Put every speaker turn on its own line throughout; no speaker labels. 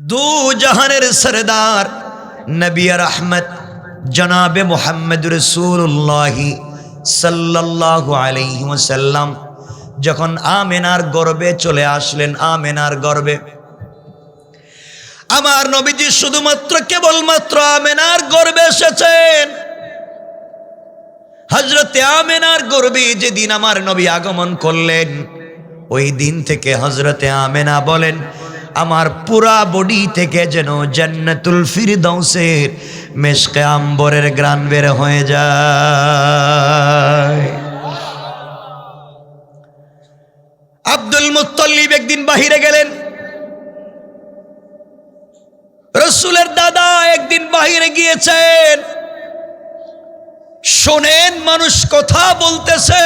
दो जहानेर सरदार नबी रहमत जनाबे मुहम्मद रसूलुल्लाह सल्लल्लाहु अलैहि वसल्लम যখন আমেনার গর্ভে চলে আসলেন, আমেনার গর্ভে আমার নবীজি শুধুমাত্র কেবলমাত্র আমেনার গর্ভে এসেছেন। হযরতে আমেনার গর্ভে যেদিন আমার নবী আগমন করলেন, ওই দিন থেকে হযরতে আমেনা বলেন আমার পুরা বডি থেকে যেন জান্নাতুল ফিরদাউসের মেশকে আম্বরের গ্রান বের হয়ে যায়। আব্দুল মুত্তালিব একদিন বাহিরে গেলেন, রাসূলের দাদা একদিন বাহিরে গিয়েছেন। শোনেন মানুষ কথা বলতেছে,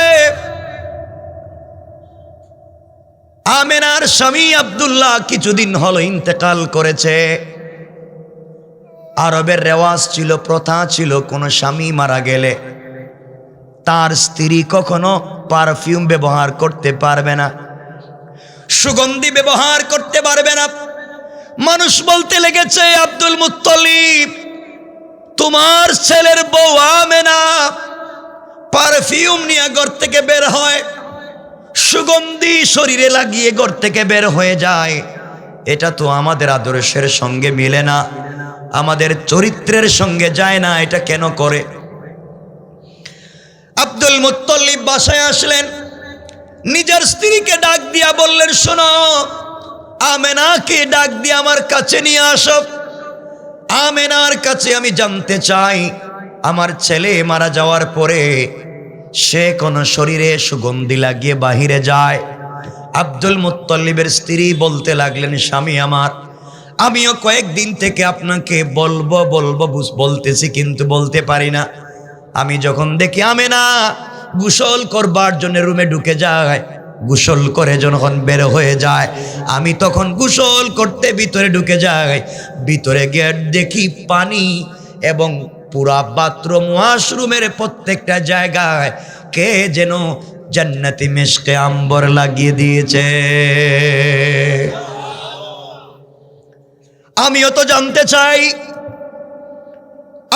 আমেনার স্বামী আব্দুল্লাহ কিছুদিন হলো ইন্তেকাল করেছে। আরবের রেওয়াজ ছিল, প্রথা ছিল, কোন স্বামী মারা গেলে তার স্ত্রী কখনো পারফিউম ব্যবহার করতে পারবে না, সুগন্ধি ব্যবহার করতে পারবে না। মানুষ বলতে লেগেছে, আব্দুল মুত্তালিব তোমার ছেলের বউ আমেনা পারফিউম নিয়ে ঘর থেকে বের হয়, সুগন্ধি শরীরে লাগিয়ে ঘর থেকে বের হয়ে যায়, এটা তো আমাদের আদর্শের সঙ্গে মিলে না, আমাদের চরিত্রের সঙ্গে যায় না, এটা কেন করে? আব্দুল মুত্তালিব বাসায় আসলেন, নিজের স্ত্রীকে ডাক দিয়া বললেন, শোনো আমেনাকে ডাক দিয়ে আমার কাছে নিয়ে আসো। আমেনার কাছে আমি জানতে চাই আমার ছেলে মারা যাওয়ার পরে সে কোন শরীরে সুগন্ধি লাগিয়ে বাহিরে যায়। আব্দুল মুত্তালিবের স্ত্রী বলতে লাগলেন, স্বামী আমার, আমিও কয়েকদিন থেকে আপনাকে বলবো বলবো বলতেছি কিন্তু বলতে পারি না। আমি যখন দেখি আমেনা গোসল করবার জন্য রুমে ঢুকে যায়, গোসল করে যখন বের হয়ে যায়, আমি তখন গোসল করতে ভিতরে ঢুকে যাই, ভিতরে গিয়ে দেখি পানি এবং পুরা বাথরুম ওয়াশরুমের প্রত্যেকটা জায়গায় কে যেন জান্নাতি মেশকে আম্বর লাগিয়ে দিয়েছে। আমিও তো জানতে চাই,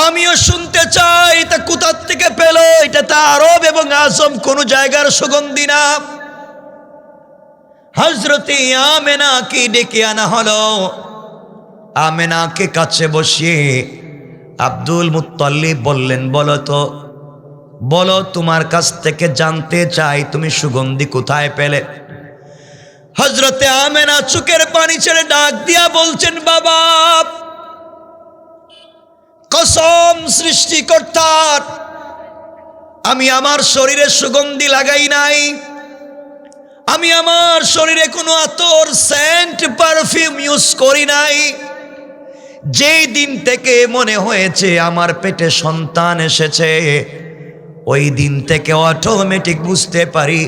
আমিও শুনতে চাই, এটা কোথা থেকে পেল? এটা তো আরব এবং আজম কোন জায়গার সুগন্ধি না। হযরতে আমেনাকে ডেকে আনা হলো। আমেনাকে কাছে বসিয়ে আব্দুল মুত্তালিব বললেন, বলো তো, বলো তোমার কাছ থেকে জানতে চাই তুমি সুগন্ধি কোথায় পেলে? হযরতে আমেনা চোখের পানি ছেড়ে ডাক দিয়া বলছেন, বাবা কসম সৃষ্টিকর্তার, আমি আমার শরীরে সুগন্ধি লাগাই নাই, আমি আমার শরীরে কোনো আতর সেন্ট পারফিউম ইউজ করি নাই। যেই দিন থেকে মনে হয়েছে আমার পেটে সন্তান এসেছে, ওই দিন থেকে অটোমেটিক বুঝতে পারি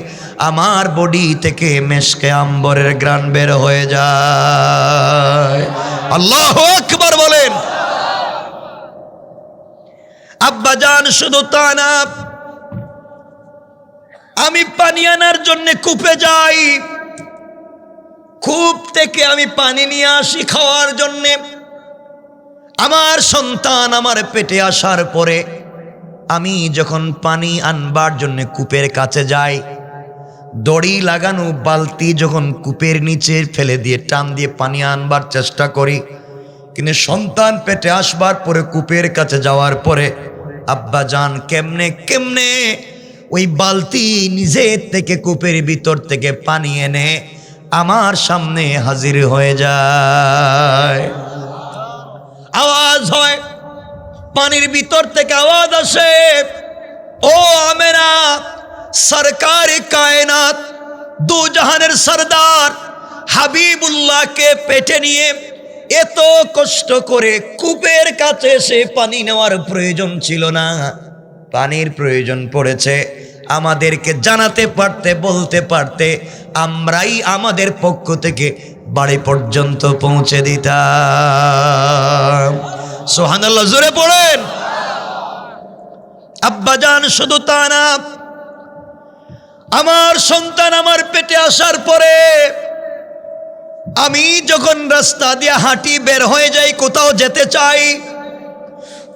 আমার বডি থেকে মেশকে আম্বরের গ্রান বের হয়ে যায়। আল্লাহু আকবার বলেন। আব্বাজান শুধু তা না, আমি পানি আনার জন্য কূপে যাই, কূপ থেকে আমি পানি নিয়ে আসি খাওয়ার জন্য। আমার সন্তান আমার পেটে আসার পরে আমি যখন পানি আনবার জন্য কূপের কাছে যাই, দড়ি লাগানো বালতি যখন কূপের নিচে ফেলে দিয়ে টান দিয়ে পানি আনবার চেষ্টা করি, কিন্তু সন্তান পেটে আসবার পরে কূপের কাছে যাওয়ার পরে আব্বা জান কেমনে কেমনে ওই বালতি নিজের থেকে কূপের ভিতর থেকে পানি এনে আমার সামনে হাজির হয়ে যায়। আওয়াজ হয়, পানির ভিতর থেকে আওয়াজ আসে, ও আমেনা সরকারে কায়নাত দু জাহানের সরদার হাবিবুল্লাহকে পেটে নিয়ে এত কষ্ট করে কূপের কাছে এসে পানি নেওয়ার প্রয়োজন ছিল না, পানির প্রয়োজন পড়েছে, আমাদেরকে জানাতে পারতে, বলতে পারতে, আমরাই আমাদের পক্ষ থেকে বাড়ি পর্যন্ত পৌঁছে দিতাম। সুবহানাল্লাহ, জোরে পড়েন। আব্বাজান শুধু তা না, আমার সন্তান আমার পেটে আসার পরে আমি যখন রাস্তা দিয়ে হাঁটি বের হয়ে যাই, কোথাও যেতে চাই,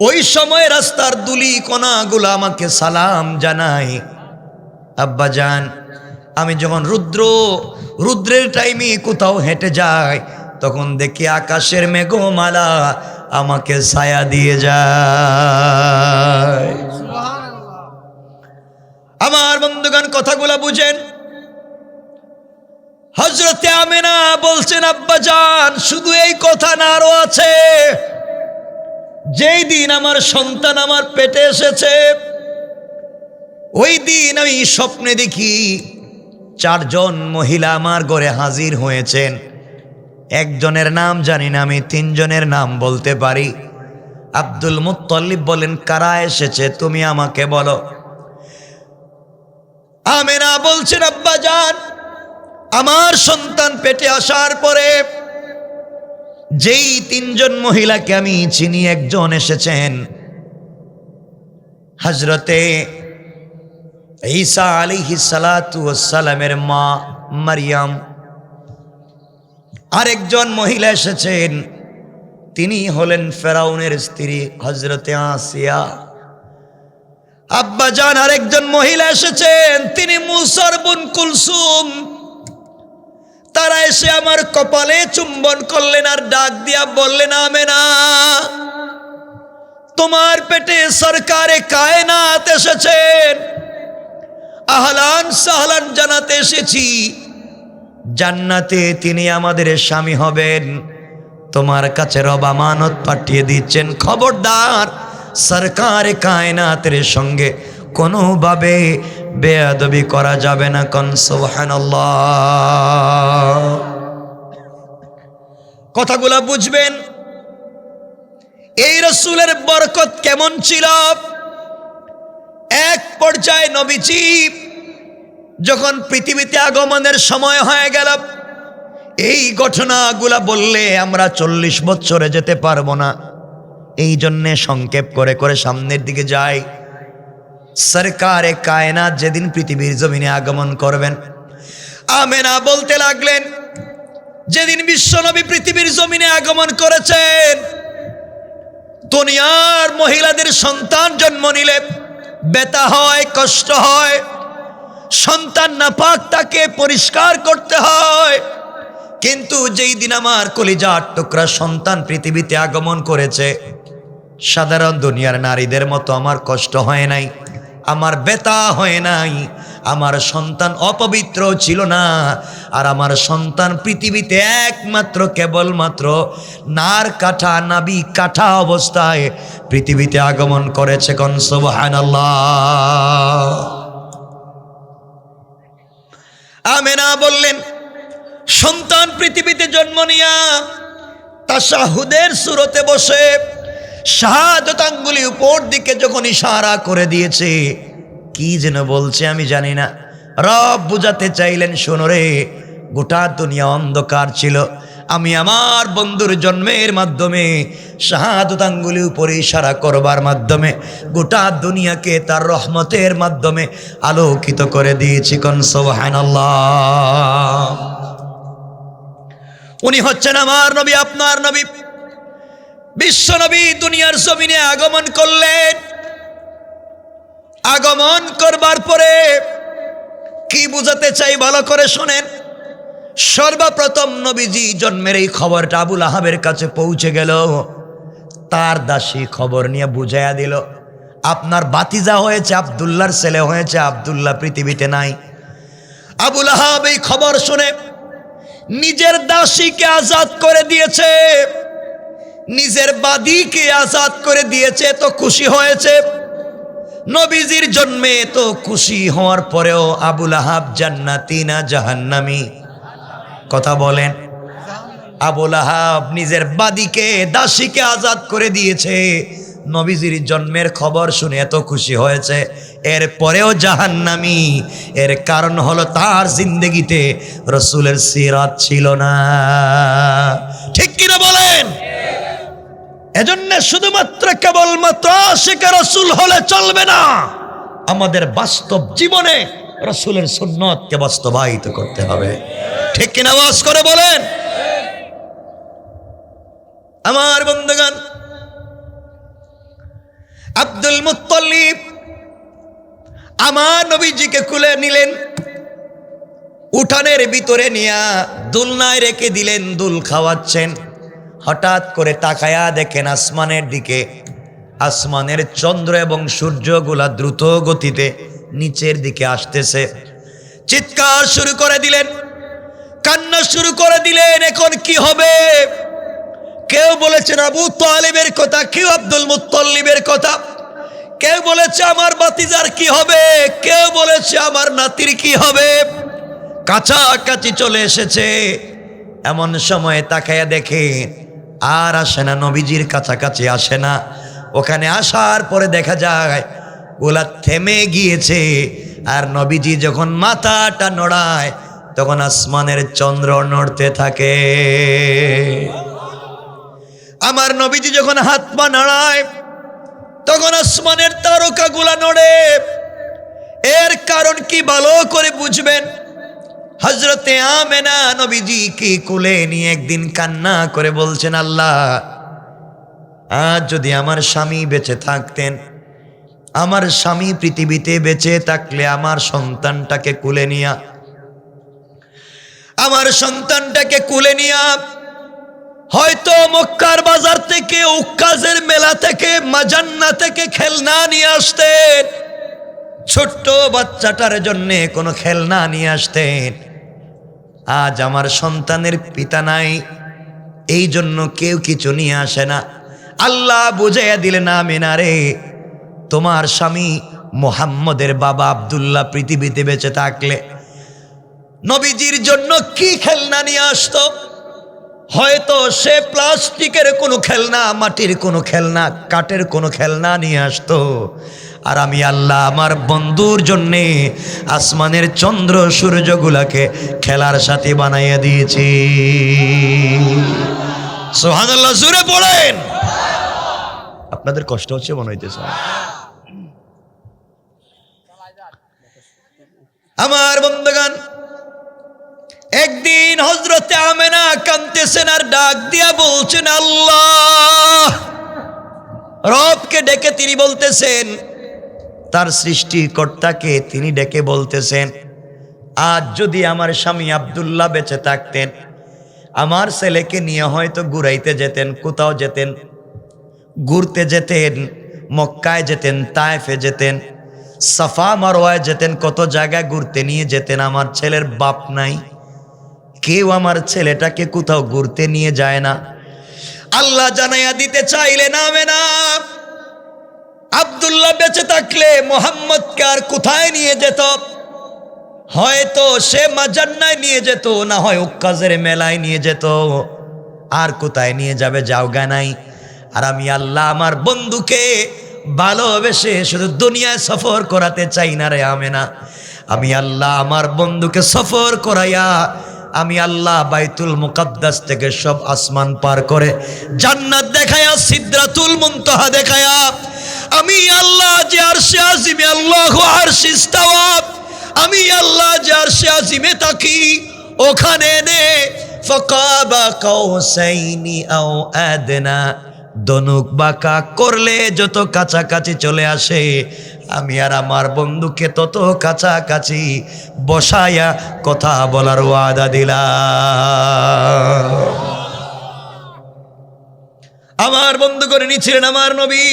ওই সময় রাস্তার দুলি কণাগুলো আমাকে সালাম জানায়। আব্বাজান, আমি যখন রুদ্রের টাইমে কোথাও হেঁটে যাই, তখন দেখি আকাশের মেঘমালা আমাকে ছায়া দিয়ে যায়। আমার বন্ধুগণ, কথাগুলো বুঝেন। হযরতে আমেনা বলছেন, আব্বাজান শুধু এই কথা না, আরো আছে। যেই দিন আমার সন্তান আমার পেটে এসেছে, ওই দিন আমি স্বপ্নে দেখি 4 জন মহিলা আমার ঘরে হাজির হয়েছেন। একজনের নাম জানি না, আমি 3 জনের নাম বলতে পারি। আব্দুল মুত্তালিব বলেন, কারা এসেছে তুমি আমাকে বলো। আমেনা বলছেন, আব্বাজান আমার সন্তান পেটে আসার পরে যেই 3 জন মহিলাকে আমি চিনি, একজন এসেছেন হযরতে ঈসা আলাইহিস সালাতু ওয়াস সালামের মা মারিয়াম। আরেকজন মহিলা এসেছেন, তিনি হলেন ফেরাউনের স্ত্রী হযরতে আসিয়া। আব্বাজান আরেকজন মহিলা এসেছেন, তিনি মূসার বোন কুলসুম। তারা এসে আমার কপালে চুম্বন করলেন আর ডাক দিয়া বললেন, আমেনা তোমার পেটে সরকারে কায়নাত এসেছেন, আহলান সাহলান জানাতে এসেছি, জান্নাতে তিনি আমাদের স্বামী হবেন। তোমার কাছে রব আমানত পাঠিয়ে দিচ্ছেন, খবরদার সরকারে কায়নাতের সঙ্গে কোনোভাবে বেয়াদবি করা যাবে না। কোন সুবহানাল্লাহ। কথাগুলা বুঝবেন। এই রাসূলের বরকত কেমন ছিল। এক পর্যায়ে নবীজি যখন পৃথিবীতে আগমনের সময় হয়ে গেল, এই ঘটনাগুলা বললে আমরা 40 বছরে যেতে পারবো না, এই জন্যে সংক্ষেপ করে করে সামনের দিকে যাই। সরকারে কায়নাত যেদিন পৃথিবীর জমিনে আগমন করবেন, আমেনা বলতে লাগলেন, যেদিন বিশ্বনবী পৃথিবীর জমিনে আগমন করেছেন, দুনিয়ার মহিলাদের সন্তান জন্ম নিলে ব্যথা হয়, কষ্ট হয়, সন্তান নাপাক তাকে পরিষ্কার করতে হয়। কিন্তু যেই দিন আমার কলিজার টুকরা সন্তান পৃথিবীতে আগমন করেছে, সাধারণ দুনিয়ার নারীদের মতো আমার কষ্ট হয় নাই, আমার ব্যথা হয় নাই। আমার সন্তান অপবিত্র ছিল না, আর আমার সন্তান পৃথিবীতে একমাত্র কেবলমাত্র নার কাঠা, নাবি কাঠা অবস্থায় পৃথিবীতে আগমন করেছে। কোন সুবহানাল্লাহ। আমেনা বললেন, সন্তান পৃথিবীতে জন্ম নিয়া তাশাহুদের সূরতে বসে শাহাদাত আঙ্গুলি উপর দিকে যখন ইশারা করে দিয়েছে, কি যেন বলছে আমি জানি না, রব বুঝাতে চাইলেন, শোনো রে, গোটা দুনিয়া অন্ধকার ছিল, আমি আমার বন্ধুর জন্মের মাধ্যমে শাহাদাত আঙ্গুলি উপরে ইশারা করবার মাধ্যমে গোটা দুনিয়াকে তার রহমতের মাধ্যমে আলোকিত করে দিয়েছি। কোন সুবহানাল্লাহ। উনি হচ্ছেন আমার নবী, আপনার নবী। বিশ্ব নবী দুনিয়ার জমিনে আগমন করলেন। আগমন করবার পরে কি বুঝাতে চাই ভালো করে শোনেন। সর্বপ্রথম নবীজি জন্মের এই খবরটা আবু লাহাবের কাছে পৌঁছে গেল। তার দাসী খবর নিয়ে বুঝাইয়া দিল, আপনার ভাতিজা হয়েছে, আব্দুল্লাহর ছেলে হয়েছে, আব্দুল্লাহ পৃথিবীতে নাই। আবু লাহাব এই খবর শুনে নিজের দাসীকে আজাদ করে দিয়েছে, নিজের বাদীকে আজাদ করে দিয়েছে, তো খুশি হয়েছে। নবীজির জন্মে তো খুশি হওয়ার পরেও আবু লাহাব জান্নাতি না জাহান্নামী? কথা বলেন। আবু লাহাব নিজের বাদীকে, দাসীকে আজাদ করে দিয়েছে, নবীজির জন্মের খবর শুনে এত খুশি হয়েছে, এর পরেও জাহান্নামী। এর কারণ হলো তার জিন্দেগিতে রসুলের সিরাত ছিল না। ঠিক কিনা বলেন? এজন্য শুধুমাত্র কেবলমাত্র আশিকে রসুল হলে চলবে না, আমাদের বাস্তব জীবনে রসুলের সুন্নতকে বাস্তবায়িত করতে হবে। ঠিক কিনা? আওয়াজ করে বলেন। আমার বন্ধুগণ, আব্দুল মুত্তালিব আমার নবীজিকে কুলে নিলেন, উঠানের ভিতরে নিয়া দুলনায় রেখে দিলেন, দুল খাওয়াচ্ছেন। হঠাৎ করে তাকায়া দেখেন আসমানের দিকে, আসমানের চন্দ্র এবং সূর্যগুলা দ্রুত গতিতে নিচের দিকে আসতেছে। চিৎকার শুরু করে দিলেন, কান্না শুরু করে দিলেন। এখন কি হবে? কেউ বলেছেন আবু তালেবের কথা, কেউ আব্দুল মুত্তালিবের কথা, কেউ বলেছে আমার ভাতিজার কি হবে, কেউ বলেছে আমার নাতির কি হবে। কাছাকাছি চলে এসেছে। এমন সময় তাকায়া দেখে আর আসে না, নবীজির কাছাকাছি আসে না। ওখানে আসার পরে দেখা যায় ওলা থেমে গিয়েছে। আর নবীজি যখন মাথাটা নড়ায় তখন আসমানের চন্দ্র নড়তে থাকে। আমার নবীজি যখন হাত পা নাড়ায় তখন আসমানের তারকাগুলা নড়ে। এর কারণ কি ভালো করে বুঝবেন। হযরতে আমেনা নবীজিকে কোলে নিয়ে একদিন কান্না করে বলছেন, আল্লাহ, আজ যদি আমার স্বামী বেঁচে থাকতেন, আমার স্বামী পৃথিবীতে বেঁচে থাকলে আমার সন্তানটাকে কোলে নিয়া, আমার সন্তানটাকে কোলে নিয়া হয়তো মক্কার বাজার থেকে, উক্কাজের মেলা থেকে, মাজান্না থেকে খেলনা নিয়ে আসতেন। ছোট্ট বাচ্চাটার জন্য কোনো খেলনা নিয়ে আসতেন। আজ আমার সন্তানের পিতা নাই, এই জন্য কেউ কিছু নিয়ে আসে না। আল্লাহ বুঝাইয়া দিলেন, আমিনা রে, তোমার স্বামী মুহাম্মদের বাবা আব্দুল্লাহ পৃথিবীতে বেঁচে থাকলে নবীজির জন্য কি খেলনা নিয়ে আসতো। হয়তো সে প্লাস্টিকের কোনো খেলনা, মাটির কোনো খেলনা, কাঠের কোনো খেলনা নিয়ে আসতো। আর আমি আল্লাহ আমার বন্ধুর জন্যে আসমানের চন্দ্র সূর্যগুলাকে খেলার সাথে বানাইয়া দিয়েছি। সুবহানাল্লাহ, জোরে পড়েন। আপনাদের কষ্ট হচ্ছে মনে হইতেছে। আমার বন্ধুগণ, একদিন হযরতে আমেনা কাঁদতেছেন আর ডাক দিয়া বলছেন আল্লাহ। রবকে ডেকে তিনি বলতেছেন, তার সৃষ্টিকর্তাকে তিনি ডেকে বলতেছেন, আজ যদি আমার স্বামী আব্দুল্লাহ বেঁচে থাকতেন, আমার ছেলেকে নিয়ে হয়তো ঘুরাইতে যেতেন, কোথাও যেতেন, ঘুরতে যেতেন, মক্কায় যেতেন, তায়েফে যেতেন, সাফা মারওয়ায় যেতেন, কত জায়গায় ঘুরতে নিয়ে যেতেন। আমার ছেলের বাপ নাই, কেউ আমার ছেলেটাকে কোথাও ঘুরতে নিয়ে যায় না। আল্লাহ জানাইয়া দিতে চাইলেন, আমেনা, আব্দুল্লাহ বেঁচে থাকলে মুহাম্মদকে আর কোথায় নিয়ে যেত? হয়তো সে মাজান্নায় নিয়ে যেত, না হয় উক্কাজের মেলায় নিয়ে যেত। আর কোথায় নিয়ে যাবে জায়গা নাই। আর আমি আল্লাহ আমার বন্ধুকে ভালোবেসে শুধু দুনিয়ায় সফর করাতে চাই না রে আমেনা। আমি আল্লাহ আমার বন্ধুকে সফর করাইয়া, আমি আল্লাহ বাইতুল মুকাদ্দাস থেকে সব আসমান পার করে জান্নাত দেখায়া, সিদরাতুল মুনতাহা দেখায়া, আমি আল্লাহ যে আরশে আজিমে, আল্লাহু আরশে ইস্তাওয়া, আমি আল্লাহ যে আরশে আজিমে থাকি, ওখানে নে ফাকাবা কাউসাইনি আও আদনা, দনুক বাঁকা করলে যত কাছাকাছি চলে আসে, আমি আর আমার বন্ধুকে তত কাছাকাছি বসায়া কথা বলার ওয়াদা দিলাম। আমার বন্ধু করে নিয়েছিলেন আমার নবী।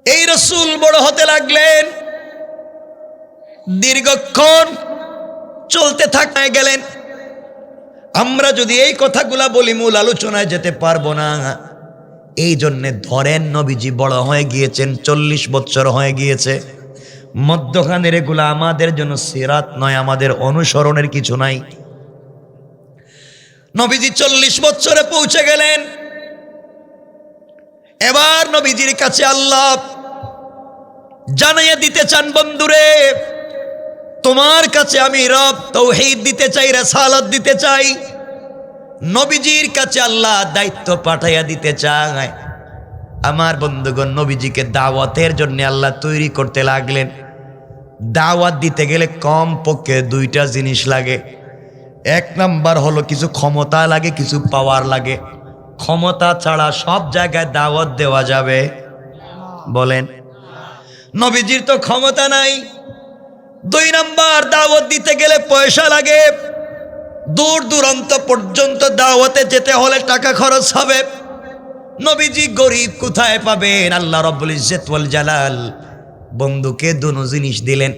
এই রাসূল বড় হতে লাগলেন, দীর্ঘক্ষণ চলতে থাকায় গেলেন। আমরা যদি এই কথাগুলা বলি মূল আলোচনায় যেতে পারবো না। এই জন্যে ধরেন নবীজি বড় হয়ে গিয়েছেন, 40 বছর হয়ে গিয়েছে। মধ্যখানের এগুলা আমাদের জন্য সিরাত নয়, আমাদের অনুসরণের কিছু নাই। নবীজি 40 বছরে পৌঁছে গেলেন। এবার নবীজির কাছে আল্লাহ জানাইয়া দিতে চান, বন্ধুরে, তোমার কাছে আমি রব তাওহীদ দিতে চাই, রাসালাত দিতে চাই। নবীজির কাছে আল্লাহ দায়িত্ব পাঠাইয়া দিতে চায়। আমার বন্ধুগণ, নবীজিকে দাওয়াতের জন্য আল্লাহ তৈরি করতে লাগলেন। দাওয়াত দিতে গেলে কম পক্ষে 2টা জিনিস লাগে। 1 নাম্বার হলো কিছু ক্ষমতা লাগে, কিছু পাওয়ার লাগে। ক্ষমতা ছাড়া সব জায়গায় দাওয়াত দেওয়া যাবে? বলেন। নবীজির তো ক্ষমতা নাই। 2 নাম্বার, দাওয়াত দিতে গেলে পয়সা লাগে। দূর দূরান্ত পর্যন্ত দাওয়াতে যেতে হলে টাকা খরচ হবে। নবীজি গরিব, কোথায় পাবেন? আল্লাহ রাব্বুল ইজ্জত ওয়াল জালাল বন্ধুকে দুটো জিনিস দিলেন।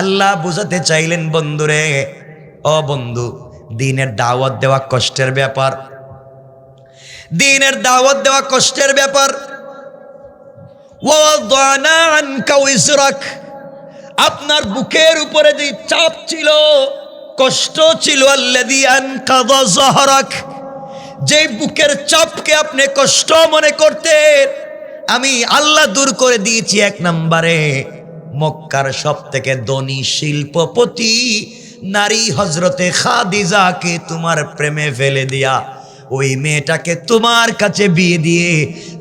আল্লাহ বুঝাতে চাইলেন, বন্ধুরে, ও বন্ধু, দ্বীনের দাওয়াত দেওয়া কষ্টের ব্যাপার। দ্বীনের দাওয়াত দেওয়া কষ্টের ব্যাপার। ওয়াদানা আনকা উযরাক, আপনার বুকের উপরে যে চাপ ছিল, কষ্ট ছিল, আল্লাযী আনকাযা যাহরাক, যে বুকের চাপকে আপনি কষ্ট মনে করতেন, আমি আল্লাহ দূর করে দিয়েছি। 1 নম্বরে, মক্কার সবথেকে ধনী শিল্পপতি নারী হযরতে খাদিজাকে তোমার প্রেমে ফেলে দিয়া ওই মেয়েটাকে তোমার কাছে বিয়ে দিয়ে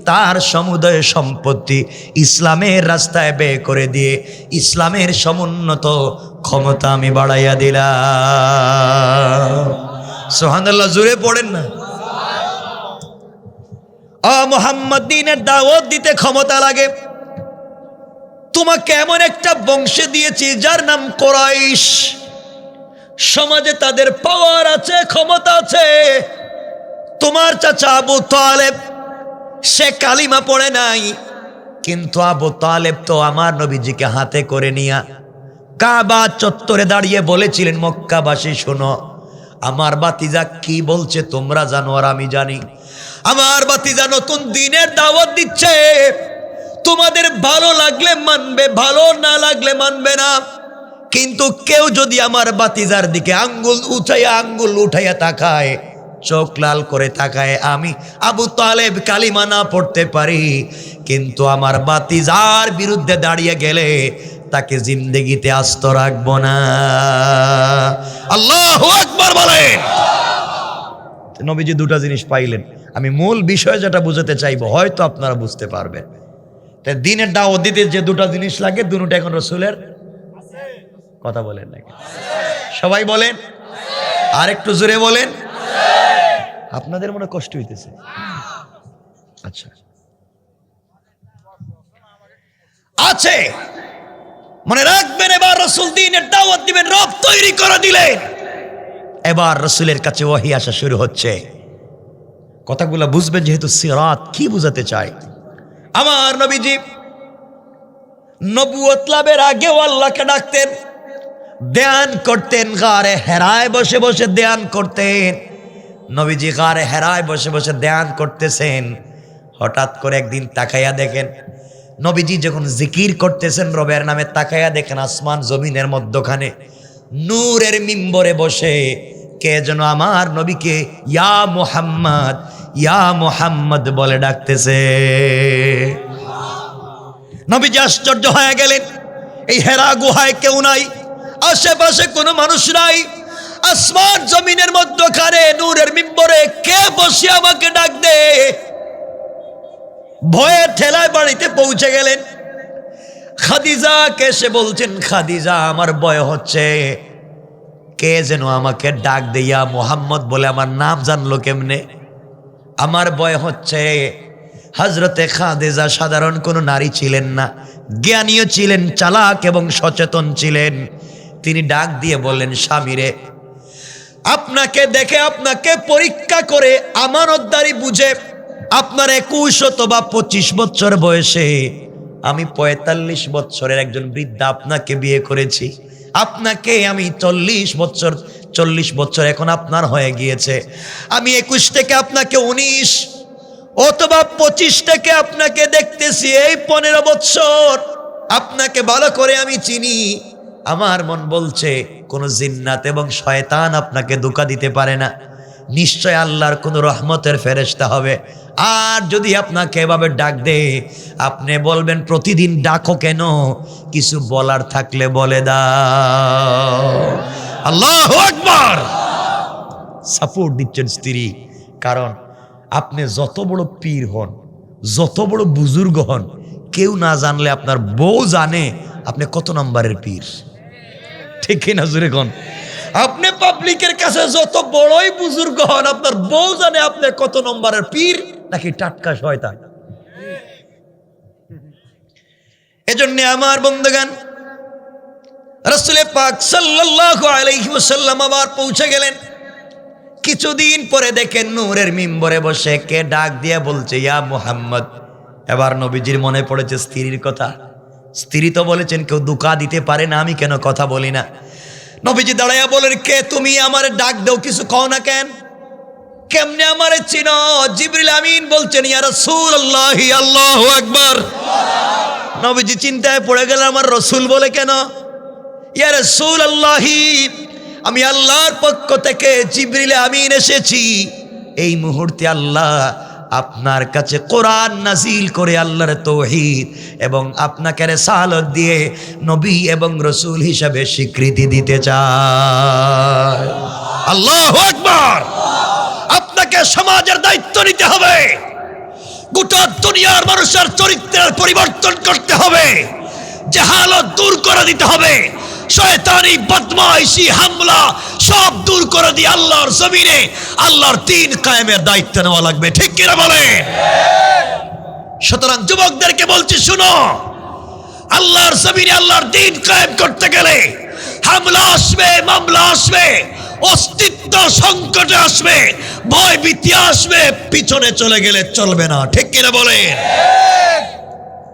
তার সমুদয় সম্পত্তি ইসলামের রাস্তায় ব্যয় করে দিয়ে ইসলামের সমুন্নত ক্ষমতা আমি বাড়াইয়া দিলাম। সুবহানাল্লাহ, জোরে পড়েন না। মুহাম্মদ, দ্বীনের দাওয়াত দিতে ক্ষমতা লাগে। তোমাকে এমন একটা বংশে দিয়েছি যার নাম কুরাইশ। সমাজে তাদের পাওয়ার আছে, ক্ষমতা আছে। তোমার চাচা আবু তালেব, সে কালিমা পড়ে নাই, কিন্তু আবু তালেব তো আমার নবীজিকে হাতে করে নিয়া কাবা চত্বরে দাঁড়িয়ে বলেছিলেন, মক্কাবাসী শোনো, আমার বাতিজা কি বলছে তোমরা জানো আর আমি জানি। আমার বাতিজা নতুন দ্বীনের দাওয়াত দিচ্ছে, তোমাদের ভালো লাগলে মানবে, ভালো না লাগলে মানবে না। কিন্তু কেউ যদি আমার বাতিজার দিকে আঙ্গুল উঠাইয়া তাকায়, চোখ লাল করে তাকায়, আমি আবু তালেব কালিমা না পড়তে পারি, কিন্তু আমার বাতিজার বিরুদ্ধে দাঁড়িয়ে গেলে তাকে জিন্দেগিতে আস্ত রাখবো না। আল্লাহু আকবার বলেন। নবীজি দুটো জিনিস পাইলেন। আমি মূল বিষয় যেটা বুঝাতে চাইবো, হয়তো আপনারা বুঝতে পারবেন। তাই দ্বীনের দাওয়াত দিতে যে দুটো জিনিস লাগে, দুটোটা এখন রাসূলের কথা বলেন নাকি? সবাই বলেন, আর একটু জোরে বলেন। আপনাদের মনে কষ্ট হইতেছে? আচ্ছা, আছে, মনে রাখবেন। এবার রাসূল দ্বীনের দাওয়াত দিবেন, রব তৈরি করে দিলেন। এবার রাসূলের কাছে ওহী আসা শুরু হচ্ছে। কথাগুলো বুঝবেন, যেহেতু সিরাত কি বুঝাতে চায়। আমার নবীজি নবুয়ত লাভের আগেও আল্লাহকে ডাকতেন, ধ্যান করতেন, গারে হেরায় বসে বসে ধ্যান করতেন। নবীজি গারে হেরায় বসে বসে ধ্যান করতেছেন, হঠাৎ করে একদিন তাকাইয়া দেখেন, নবীজি যখন জিকির করতেছেন রবের নামে, তাকাইয়া দেখেন আসমান জমিনের মধ্যখানে নূরের মিম্বরে বসে কে যেন আমার নবীকে ইয়া মুহাম্মদ, ইয়া মুহাম্মদ বলে ডাকতেছে। নবীজি আশ্চর্য হয়ে গেলেন, এই হেরা গুহায় কেউ নাই, আশেপাশে কোনো মানুষ নাই, আসমান জমিনের মধ্যখানে নূরের মিম্বরে কে বসে আমাকে ডাক দে। ভয়ে ঠেলায় বাড়িতে পৌঁছে গেলেন। খাদিজাকে এসে বলছেন, খাদিজা, আমার ভয় হচ্ছে, কে যেন আমাকে ডাক দিয়া মুহাম্মদ বলে আমার নাম জানলো কেমনে, আমার ভয় হচ্ছে। হযরতে খাদিজা সাধারণ কোনো নারী ছিলেন না, জ্ঞানীও ছিলেন, চালাক এবং সচেতন ছিলেন। তিনি ডাক দিয়ে বললেন, স্বামীরে, আপনাকে দেখে, আপনাকে পরীক্ষা করে, আমানতদারি বুঝে আপনার 21 অথবা 25 বছর বয়সে আমি 45 বছরের একজন বৃদ্ধা আপনাকে বিয়ে করেছি। আপনাকে আমি 40 বছর এখন আপনার হয়ে গিয়েছে। আমি 21 থেকে আপনাকে 19 অথবা 25 থেকে আপনাকে দেখতেছি, এই 15 বছর আপনাকে ভালো করে আমি চিনি। আমার মন বলছে কোন জিন্নাত এবং শয়তান আপনাকে ধোঁকা দিতে পারে না, নিশ্চয় আল্লাহর কোন রহমতের ফেরেশতা হবে। আর যদি আপনাকে এভাবে ডাক দে, আপনি বলবেন প্রতিদিন ডাকো কেন, কিছু বলার থাকলে বলে দাও। আল্লাহু আকবার। সাপোর্ট দিচ্ছেন স্ত্রী, কারণ আপনি যত বড় পীর হন, যত বড় বুজুর্গ হন, কেউ না জানলে আপনার বউ জানে আপনি কত নম্বরের পীর। ঠিক কিনা জোরে কোন? আপনি পাবলিকের কাছে যত বড়ই বুজুর্গ হন, আপনার বউ জানে আপনি কত নম্বরের পীর নাকি টাটকা শয়তান। এজন্য আমার বন্ধুগণ, রাসূল পাক সাল্লাল্লাহু আলাইহি ওয়াসাল্লাম আবার পৌঁছে গেলেন। কিছুদিন পরে দেখেন নূরের মিম্বরে বসে কে ডাক দিয়ে বলছে, ইয়া মুহাম্মদ। এবার নবীজির মনে পড়েছে স্ত্রীর কথা। স্ত্রী তো বলেছেন কেউ ধোঁকা দিতে পারে না, আমি কেন কথা বলি না। নবীজি দাঁড়াইয়া বলেন, কে তুমি? আমার ডাক দাও, কিছু কও না কেন? কেমনে আমারে চিনো? জিবরিল আমিন বলছেন, ইয়া রাসূলুল্লাহ। আল্লাহু আকবার। নবীজি চিন্তায় পড়ে গেলেন, আমার রসুল বলে কেন? ইয়া রাসূলুল্লাহ, আমি আল্লাহর পক্ষ থেকে জিবরিল আমিন এসেছি। এই মুহূর্তে আল্লাহ আপনার কাছে কোরআন নাজিল করে আল্লাহর তাওহীদ এবং আপনাকে রিসালাত দিয়ে নবী এবং রাসূল হিসেবে স্বীকৃতি দিতে চায়। আল্লাহু আকবার। আপনাকে সমাজের দায়িত্ব নিতে হবে, গোটা দুনিয়ার মানুষের চরিত্রের পরিবর্তন করতে হবে, জাহালত দূর করে দিতে হবে, শয়তানি বদমাইশি হামলা সব দূর করে দিয়ে আল্লাহর জমিনে আল্লাহর দ্বীন কায়েমের দায়িত্ব নেওয়া লাগবে। ঠিক কিনা বলেন? সুতরাং যুবকদেরকে বলছি, শুনো, আল্লাহর জমিনে আল্লাহর দ্বীন কায়েম করতে গেলে হামলা আসবে, মামলা আসবে, অস্তিত্ব সংকটে আসবে, ভয় ভীতি আসবে, পিছনে চলে গেলে চলবে না। ঠিক কিনা বলেন?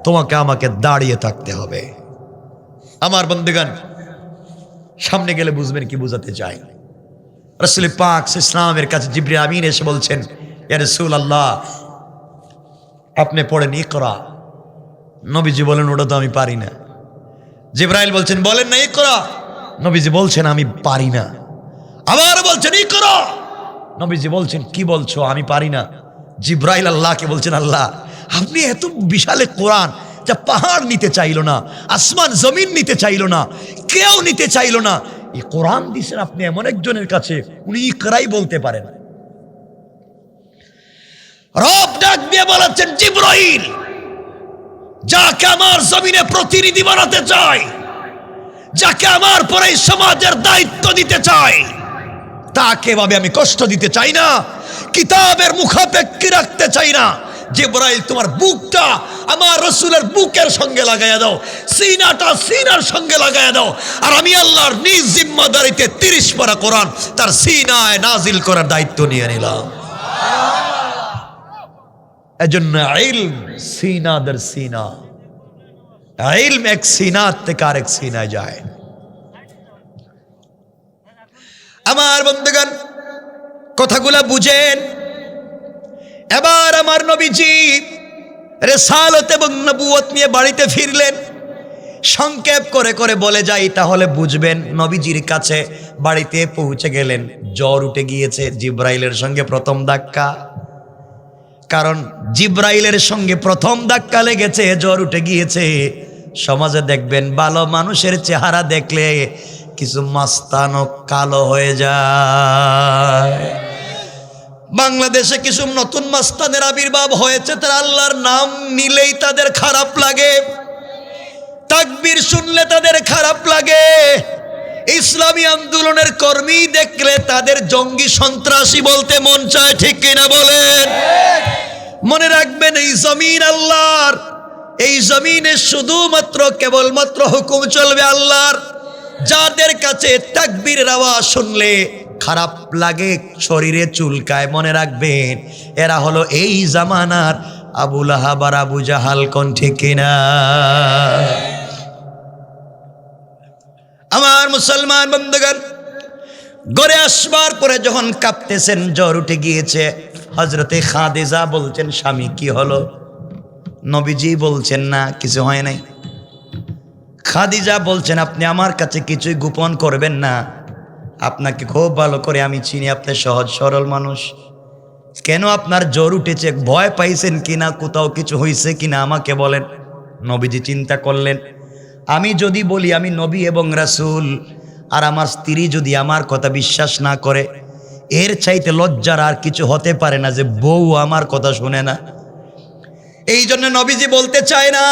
তোমাকে আমাকে দাঁড়িয়ে থাকতে হবে। আমার বন্ধুগণ, সামনে গেলে বুঝবেন কি বুঝাতে চাই। রাসূল পাক ইসলামের কাছে জিবরিল আমিন এসে বলছেন, ইয়া রাসূলুল্লাহ, আপনি পড়েন ইকরা। নবীজি বলেন, ওটা তো আমি পারি না। জিবরাইল বলছেন, বলেন না ইকরা। নবীজি বলছেন, আমি পারি না। আবার বলছেন ইকরা। নবীজি বলছেন, কি বলছো? আমি পারি না। জিবরাইল আল্লাহকে বলছেন, আল্লাহ, আপনি এত বিশাল কোরআন যা পাহাড় নিতে চাইল না, আসমান জমিন নিতে চাইল না, কেউ নিতে চাইল না, এই কোরআন দিয়েছেন আপনি এমন একজনের কাছে, উনি ইকরাই বলতে পারেন। রব ডাক দিয়ে বলেছেন, জিবরাইল, যাকে আমার জমিনে প্রতিনিধি বানাতে চাই, যাকে আমার পরে সমাজের দায়িত্ব দিতে চাই, তাকে ভাবে আমি কষ্ট দিতে চাই না, কিতাবের মুখাপেক্ষী রাখতে চাই না। জিবরাইল, তোমার বুকটা আমার রাসূলের বুকের সঙ্গে লাগাইয়া দাও, সিনাটা সিনার সঙ্গে লাগাইয়া দাও, আর আমি আল্লাহর নিজ জিম্মাদারিতে 30 পারা কোরআন তার সিনায় নাজিল করার দায়িত্ব নিয়ে নিলাম। এজন্য ইলম সিনাদের সিনা, ইলম এক সিনা থেকে আরেক সিনায় যায়। আমার বন্ধুগণ, কথাগুলা বুঝেন। এবার আমার নবীজি রিসালাত এবং নবুয়ত নিয়ে বাড়িতে ফিরলেন। সংক্ষেপ করে করে বলে যাই, তাহলে বুঝবেন। নবীজির কাছে বাড়িতে পৌঁছে গেলেন, জ্বর উঠে গিয়েছে। জিবরাইলের সঙ্গে প্রথম ধাক্কা, কারণ জিবরাইলের সঙ্গে প্রথম ধাক্কা লেগেছে, জ্বর উঠে গিয়েছে। সমাজে দেখবেন ভালো মানুষের চেহারা দেখলে কিছু মাস্তানও কালো হয়ে যায়। বাংলাদেশে কিছু নতুন মাস্তানের আবির্ভাব হয়েছে, তারা আল্লাহর নাম নিলেই তাদের খারাপ লাগে, তাকবীর শুনলে তাদের খারাপ লাগে, ইসলামী আন্দোলনের কর্মী দেখলে তাদের জঙ্গি সন্ত্রাসী বলতে মন চায়। ঠিক কিনা বলেন? মনে রাখবেন, এই জমিন আল্লাহর, এই জমিনে শুধুমাত্র কেবলমাত্র হুকুম চলবে আল্লাহর। যাদের কাছে তাকবীরের আওয়াজ শুনলে খারাপ লাগে, শরীরে চুলকায়, মনে রাখবেন এরা হলো এই জামানার আবু লাহাব আর আবু জাহাল। কোন ঠিক কিনা? আমার মুসলমান বন্ধুগণ, ঘরে আসবার পরে যখন কাঁপতেছেন, জ্বর উঠে গিয়েছে, হযরতে খাদিজা বলছেন, স্বামী কি হলো? নবীজি বলছেন, না কিছু হয় নাই। খাদিজা বলছেন, আপনি আমার কাছে কিছুই গোপন করবেন না, আপনাকে খুব ভালো করে আমি চিনি, আপনি সহজ সরল মানুষ। কেন আপনার জ্বর উঠেছে? ভয় পাইছেন কিনা? কোথাও কিছু হয়েছে কিনা আমাকে বলেন। নবীজি চিন্তা করলেন, আমি যদি বলি আমি নবী এবং রাসূল, আর আমার স্ত্রী যদি আমার কথা বিশ্বাস না করে, এর চাইতে লজ্জার আর কিছু হতে পারে না যে বউ আমার কথা শুনে না। এই জন্য নবীজি বলতে চায় না।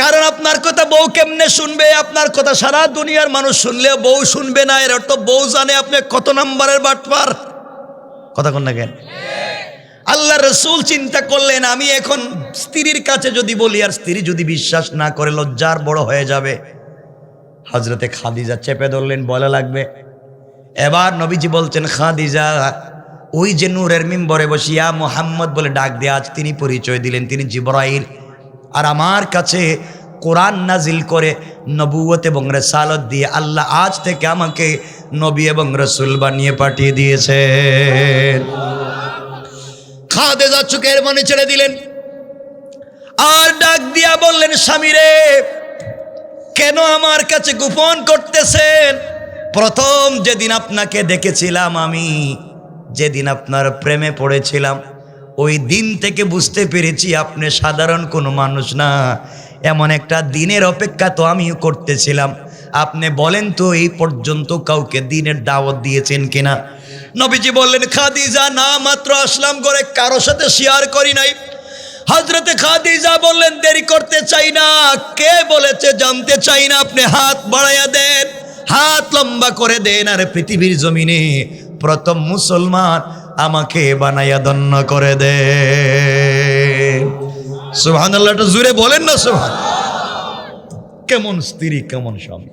কারণ আপনার কথা বউ কেমনে শুনবে? আপনার কথা সারা দুনিয়ার মানুষ শুনলেও বউ শুনবে না। এর অর্থ বউ জানে আপনি কত নাম্বারের বাটপার। কথা কোন না কেন? আল্লাহ রসুল চিন্তা করলেন, আমি এখন স্ত্রীর কাছে যদি বলি আর স্ত্রী যদি বিশ্বাস না করে লজ্জার বড় হয়ে যাবে। হযরতে খাদিজা চেপে ধরলেন, বলা লাগবে। এবার নবীজি বলছেন, খাদিজা, ওই যে নূরের মিম্বরে বসিয়া মুহাম্মদ বলে ডাক দিয়ে আজ তিনি পরিচয় দিলেন তিনি জিবরাইল, আর আমার কাছে কোরআন নাজিল করে নবুয়ত এবং রিসালাত দিয়ে আল্লাহ আজ থেকে আমাকে নবী এবং রাসূল বানিয়ে পাঠিয়ে দিয়েছেন। খাদিজা চোখের মনে ছেড়ে দিলেন আর ডাক দিয়া বললেন, স্বামী রে, কেন আমার কাছে গোপন করতেছেন? প্রথম যেদিন আপনাকে দেখেছিলাম, আমি যেদিন আপনার প্রেমে পড়েছিলাম, ওই দিন থেকে বুঝতে পেরেছি আপনি সাধারণ কোনো মানুষ না। এমন একটা দিনের অপেক্ষা তো আমিও করতেছিলাম। আপনি বলেন তো, এই পর্যন্ত কাউকে দিনের দাওয়াত দিয়েছেন কিনা? নবীজি বললেন, খাদিজা, না, মাত্র আসলাম করে, কারো সাথে শেয়ার করি নাই। হযরতে খাদিজা বললেন, দেরি করতে চাই না। কে বলেছে জানতে চাই না, আপনি হাত বাড়াইয়া দেন, হাত লম্বা করে দেন, আর পৃথিবীর জমিনে প্রথম মুসলমান আমাকে বানাইয়া ধন্য করে দে। সুবহানাল্লাহ, একটু জোরে বলেন না সুবহান। কেমন স্ত্রী, কেমন স্বামী!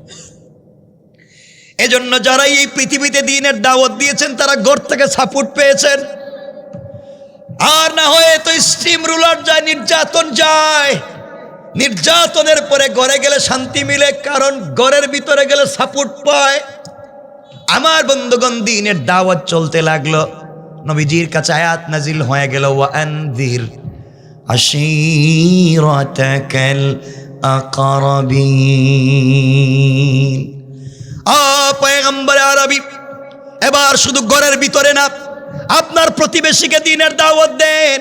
এজন্য যারা এই পৃথিবীতে দ্বীনের দাওয়াত দিয়েছেন তারা ঘর থেকে সাপোর্ট পেয়েছেন। আর না হয়ে তো স্টিম রুলার যায়, নির্যাতন যায়। নির্যাতনের পরে ঘরে গেলে শান্তি মিলে, কারণ ঘরের ভিতরে গেলে সাপোর্ট পায়। আমার বন্ধুগণ, দ্বীনের দাওয়াত চলতে লাগলো। নবীজির কাছে আয়াত নাজিল হয়ে গেল, ওয়া আনযির আশীরাতাকাল আকরাবিন। পয়গম্বর আরবি, এবার শুধু ঘরের ভিতরে না, আপনার প্রতিবেশীকে দ্বীনের দাওয়াত দেন,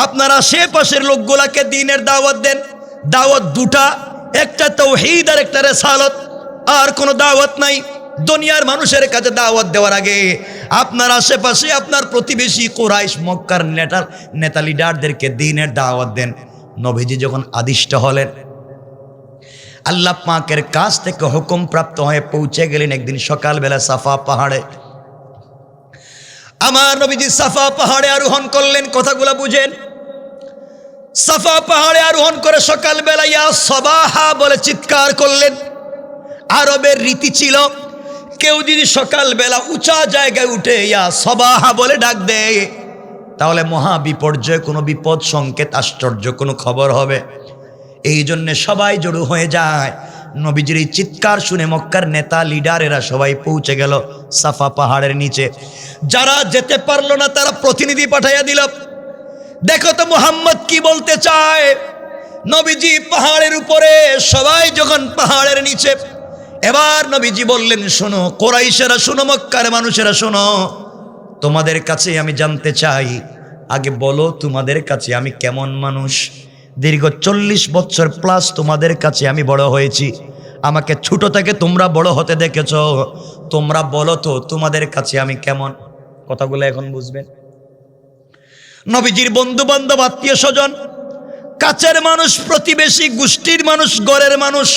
আপনার আশেপাশের লোকগুলাকে দ্বীনের দাওয়াত দেন। দাওয়াত দুটা, একটা তাওহীদ আর একটা রিসালাত, আর কোনো দাওয়াত নাই। দুনিয়ার মানুষের কাছে দাওয়াত দেওয়ার আগে আপনার আশেপাশে আপনার প্রতিবেশী কুরাইশ মক্কার নেতা লিডারদেরকে দ্বীনের দাওয়াত দেন। নবীজি যখন আদিষ্ট হলেন, আল্লাহ পাকের কাছ থেকে হুকুম প্রাপ্ত হয়ে পৌঁছে গেলেন একদিন সকালবেলা সাফা পাহাড়ে। আমার নবীজি সাফা পাহাড়ে আরোহণ করলেন। কথাগুলো বুঝেন। সাফা পাহাড়ে আরোহণ করে সকালবেলা ইয়া সবাহা বলে চিৎকার করলেন। আরবের রীতি ছিল, কেউ যদি সকালবেলা উঁচা জায়গায় উঠে ইয়া সবাহা বলে ডাক দেয়, তাহলে মহা বিপর্যয়, কোনো বিপদ সংকেত, আশ্চর্য কোনো খবর হবে। এই জন্যে সবাই জড়ো হয়ে যায়। নবীজির এই চিৎকার শুনে মক্কার নেতা লিডারেরা সবাই পৌঁছে গেল সাফা পাহাড়ের নিচে। যারা যেতে পারলো না তারা প্রতিনিধি পাঠাইয়া দিল, দেখো তো মুহাম্মদ কি বলতে চায়। নবীজি পাহাড়ের উপরে, সবাই যখন পাহাড়ের নিচে। এবার নবীজি বললেন, শোনো কুরাইশেরা, শোনো মক্কার মানুষেরা, শোনো, তোমাদের কাছে আমি জানতে চাই, আগে বলো তোমাদের কাছে আমি কেমন মানুষ। দীর্ঘ 40 বছর প্লাস তোমাদের কাছে আমি বড় হয়েছি, আমাকে ছোট থেকে তোমরা বড় হতে দেখেছ, তোমরা বলো তো তোমাদের কাছে আমি কেমন। কথাগুলো এখন বুঝবেন। নবীজির বন্ধু বান্ধব, আত্মীয় স্বজন, কাছের মানুষ, প্রতিবেশী, গোষ্ঠীর মানুষ, ঘরের মানুষ,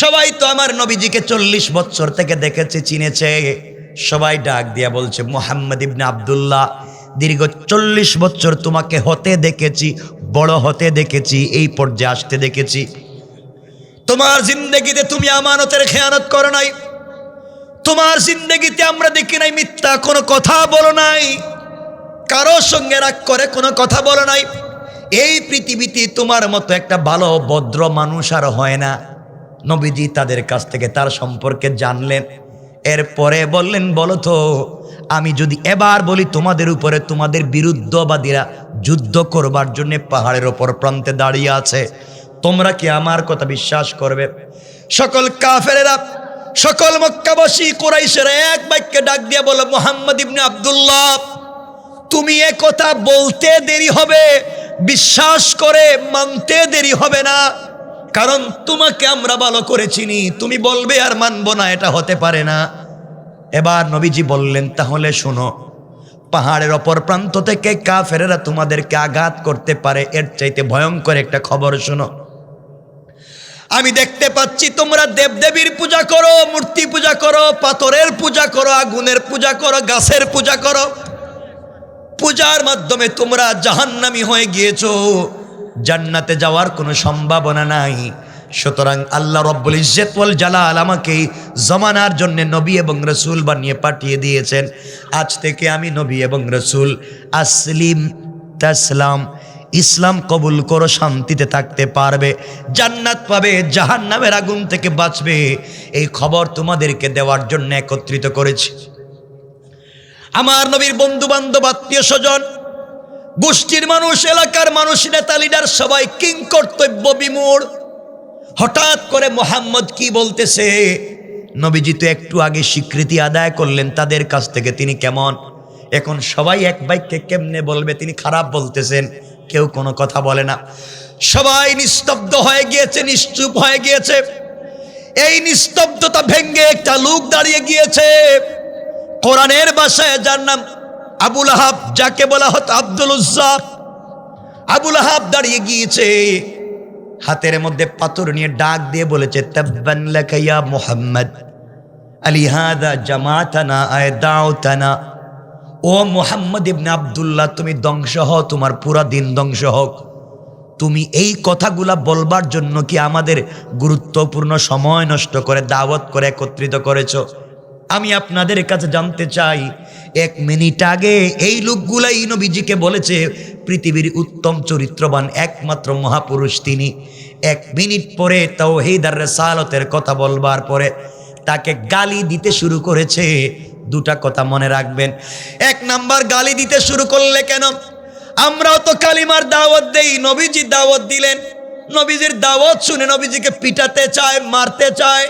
সবাই তো আমার নবীজিকে 40 বছর থেকে দেখেছে, চিনেছে। সবাই ডাক দিয়া বলছে, মুহাম্মদ ইবনে আব্দুল্লাহ, দীর্ঘ 40 বছর তোমাকে হতে দেখেছি, বড় হতে দেখেছি, এই পর্যায়ে আসতে দেখেছি। তোমার জিন্দেগিতে তুমি আমানতের খেয়ানত করো নাই, তোমার জিন্দেগিতে আমরা দেখি নাই মিথ্যা কোনো কথা বলো নাই, কারোর সঙ্গে রাগ করে কোনো কথা বলো নাই। এই পৃথিবীতে তোমার মতো একটা ভালো ভদ্র মানুষ আর হয় না। নবীজি তাদের কাছ থেকে তার সম্পর্কে জানলেন। এরপরে বললেন, বলো তো, আমি যদি এবার বলি তোমাদের উপরে তোমাদের বিরুদ্ধবাদীরা যুদ্ধ করবার জন্য পাহাড়ের ওপর প্রান্তে দাঁড়িয়ে আছে, তোমরা কি আমার কথা বিশ্বাস করবে? সকল কাফেরেরা, সকল মক্কাবাসী কুরাইশেরা এক বাক্যে ডাক দিয়ে বলো, মুহাম্মদ ইবনে আব্দুল্লাহ, তুমি এ কথা বলতে দেরি হবে, বিশ্বাস করে মানতে দেরি হবে না, কারণ তোমাকে আমরা ভালো করে চিনি। তুমি বলবে আর মানবো না, এটা হতে পারে না। এবার নবীজি বললেন, তাহলে শোনো, পাহাড়ের অপর প্রান্ত থেকে কাফেরেরা তোমাদেরকে আঘাত করতে পারে, এর চাইতে ভয়ঙ্কর একটা খবর শোনো। আমি দেখতে পাচ্ছি তোমরা দেবদেবীর পূজা করো, মূর্তি পূজা করো, পাথরের পূজা করো, আগুনের পূজা করো, গাছের পূজা করো। পূজার মাধ্যমে তোমরা জাহান্নামী হয়ে গিয়েছো, জান্নাতে যাওয়ার কোনো সম্ভাবনা নাই। সুতরাং আল্লাহ রব্বুল ইজ্জত ওয়াল জালাল আমাকে জমানার জন্য নবী এবং রসুল বানিয়ে পাঠিয়ে দিয়েছেন। আজ থেকে আমি নবী এবং রসুল। আসলিম তাসলাম, ইসলাম কবুল করো, শান্তিতে থাকতে পারবে, জান্নাত পাবে, জাহান্নামের আগুন থেকে বাঁচবে। এই খবর তোমাদেরকে দেওয়ার জন্য একত্রিত করেছি। আমার নবীর বন্ধু বান্ধব, আত্মীয় স্বজন, গোষ্ঠীর মানুষ, এলাকার মানুষ, নেতা লিডার সবাই কিং কর্তব্য বিমূঢ়। হঠাৎ করে মোহাম্মদ কি বলতেছে? নবীজি তো একটু আগে স্বীকৃতি আদায় করলেন তাদের কাছ থেকে তিনি কেমন, এখন সবাই এক বাক্যে কেমনে বলবে তিনি খারাপ বলতেছেন? কেউ কোনো কথা বলে না, সবাই নিস্তব্ধ হয়ে গিয়েছে, নিশ্চুপ হয়ে গিয়েছে। এই নিস্তব্ধতা ভেঙ্গে একটা লোক দাঁড়িয়ে গিয়েছে, কোরআনের ভাষায় যার নাম আবুল আহাব, যাকে বলা হতো আব্দুল উজ্জা। আবুল আহাব দাঁড়িয়ে গিয়েছে, হাতের মধ্যে পাথর নিয়ে ডাক দিয়ে বলেছে, তাব্বান লাকা ইয়া মুহাম্মদ আলিহাদা জামাতানা আয় দাওতানা। ও মুহাম্মদ ইবনে আব্দুল্লাহ, তুমি ধ্বংস হও, তোমার পুরা দিন ধ্বংস হোক। তুমি এই কথাগুলা বলবার জন্য কি আমাদের গুরুত্বপূর্ণ সময় নষ্ট করে দাওয়াত করে একত্রিত করেছো? আমি আপনাদের কাছে জানতে চাই, 1 মিনিট আগে এই লোকগুলাই নবীজিকে বলেছে পৃথিবীর উত্তম চরিত্রবান একমাত্র মহাপুরুষ তিনি। 1 মিনিট পরে তাওহীদ আর রিসালাতের কথা বলবার পরে তাকে গালি দিতে শুরু করেছে। দুটা কথা মনে রাখবেন। 1 নাম্বার, গালি দিতে শুরু করলে কেন? আমরাও তো কালিমার দাওয়াত দেই, নবীজি দাওয়াত দিলেন, নবীজির দাওয়াত শুনে নবীজিকে পিটাতে চায়, মারতে চায়।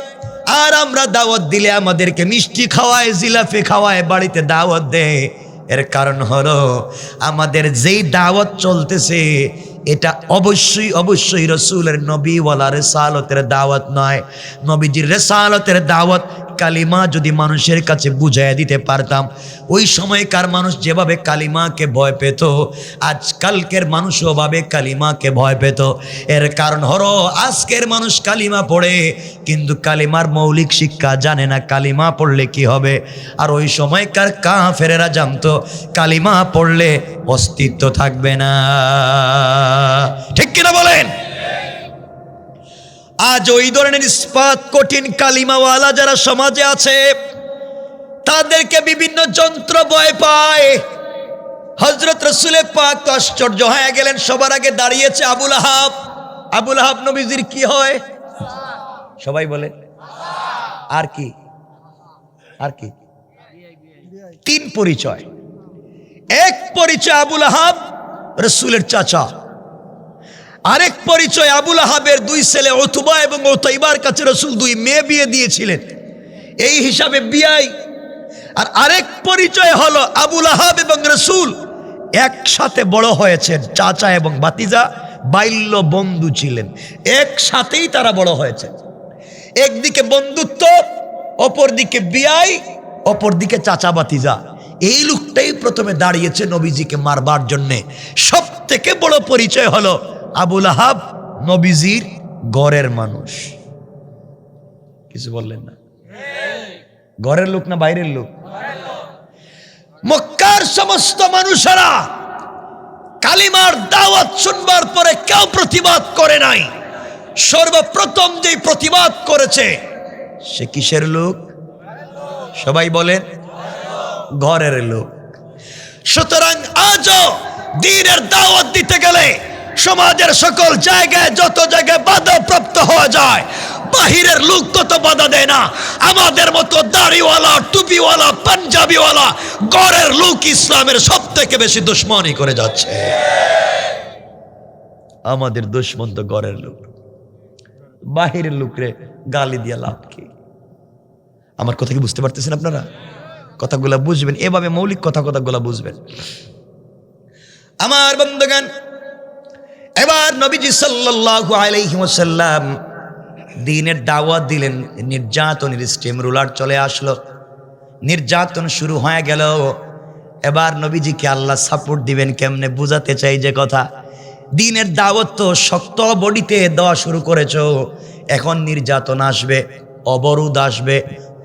আর আমরা দাওয়াত দিলে আমাদেরকে মিষ্টি খাওয়ায়, জিলাপি খাওয়ায়, বাড়িতে দাওয়াত দেয়। এর কারণ হলো আমাদের যেই দাওয়াত চলতেছে এটা অবশ্যই অবশ্যই রসুলের নবীওয়ালা রিসালাতের দাওয়াত নয়। নবীজির রিসালাতের দাওয়াত কালিমা যদি মানুষের কাছে বুঝাইয়া দিতে পারতাম, ওই সময়কার মানুষ যেভাবে কালিমাকে ভয় পেত, আজকালকের মানুষও ভাবে কালিমাকে ভয় পেত। এর কারণ হলো আজকের মানুষ কালিমা পড়ে কিন্তু কালিমার মৌলিক শিক্ষা জানে না, কালিমা পড়লে কি হবে। আর ওই সময়কার কাফেরেরা জানতো কালিমা পড়লে অস্তিত্ব থাকবে না। ঠিক কিনা বলেন? আজ ওই ধরনের ইস্পাত কঠিন কালিমাওয়ালা যারা সমাজে আছে তাদেরকে বিভিন্ন যন্ত্র ভয় পায়। হযরত রাসূল পাক তো আশ্চর্য হয়ে গেলেন। সবার আগে দাঁড়িয়েছে আবুল আহাব। আবুল আহাব নবীজির কি হয়? সবাই বলে আর কি? আর কি? 3 পরিচয়। 1 পরিচয় আবুল আহাব রাসূলের চাচা। আরেক পরিচয় আবুল আহাবের 2 ছেলে উতবা এবং উতাইবার কাছে রাসূল 2 মেয়ে বিয়ে দিয়েছিলেন, এই হিসাবে বিয়াই। আর আরেক পরিচয় হলো আবুল আহাব এবং রাসূল একসাথে বড় হয়েছেন, চাচা এবং ভাতিজা বাল্য বন্ধু ছিলেন, একসাথেই তারা বড় হয়েছে। একদিকে বন্ধুত্ব, অপরদিকে বিয়াই, অপরদিকে চাচা ভাতিজা। এই লোকটাই প্রথমে দাঁড়িয়েছে নবীজিকে মারবার জন্যে। সব থেকে বড় পরিচয় হলো আবুল আহাব নবীজির ঘরের মানুষ। কিছু বললেন না? ঘরের লোক না বাইরের লোক? মক্কার সমস্ত মানুষেরা কালিমার দাওয়াত শুনবার পরে কেউ প্রতিবাদ করে নাই। সর্বপ্রথম যেই প্রতিবাদ করেছে সে কিসের লোক? সবাই বলেন ঘরের লোক। সুতরাং আজও দ্বীনের দাওয়াত দিতে গেলে সমাজের সকল জায়গায় যত জায়গায় বাধাপ্রাপ্ত হওয়া যায়, বাহিরের লোক তত বাধা দেয় না। আমাদের মতো দাড়িওয়ালা, টুপিওয়ালা, পাঞ্জাবিওয়ালা ঘরের লোক ইসলামের সব থেকে বেশি দুশ্মনী করে যাচ্ছে। আমাদের দুশ্মন তো ঘরের লোক। বাহিরের লোকরে গালি দিয়া লাভ কি? আমার কথা কি বুঝতে পারতেছেন আপনারা? কথাগুলা বুঝবেন, এভাবে মৌলিক কথাগুলা বুঝবেন। আমার বন্ধুগণ, এবার নবীজি সাল্লাল্লাহু আলাইহি ওয়াসাল্লাম দ্বীনের দাওয়াত দিলেন। নির্যাতনের স্টিম রুলার চলে আসলো, নির্যাতন শুরু হয়ে গেল। এবার নবীজিকে আল্লাহ সাপোর্ট দিবেন কেমনে বুঝাতে চাই যে কথা। দ্বীনের দাওয়াত তো শক্ত বডিতে দেওয়া শুরু করেছো, এখন নির্যাতন আসবে, অবরোধ আসবে,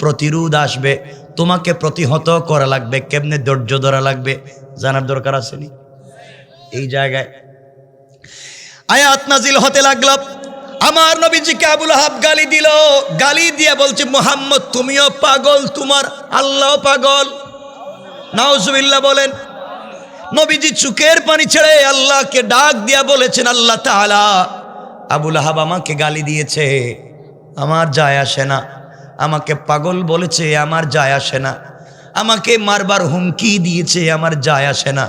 প্রতিরোধ আসবে, তোমাকে প্রতিহত করা লাগবে। কেমনে ধৈর্য ধরা লাগবে জানার দরকার আছে নি? এই জায়গায় আয়াত নাজিল হতে লাগলো। আমার নবীজিকে আবু লাহাব গালি দিল, গালি দিয়ে বলছে, মুহাম্মদ তুমিও পাগল, তোমার আল্লাহ পাগল। নাউজুবিল্লাহ বলেন। নবীজি চোখের পানি ছেড়ে আল্লাহকে ডাক দিয়া বলেছেন, আল্লাহ তাআলা, আবু লাহাব আমাকে গালি দিয়েছে, আমার যায় আসে না। আমাকে পাগল বলেছে, আমার যায় আসে না। আমাকে মারবার হুমকি দিয়েছে, আমার যায় আসে না।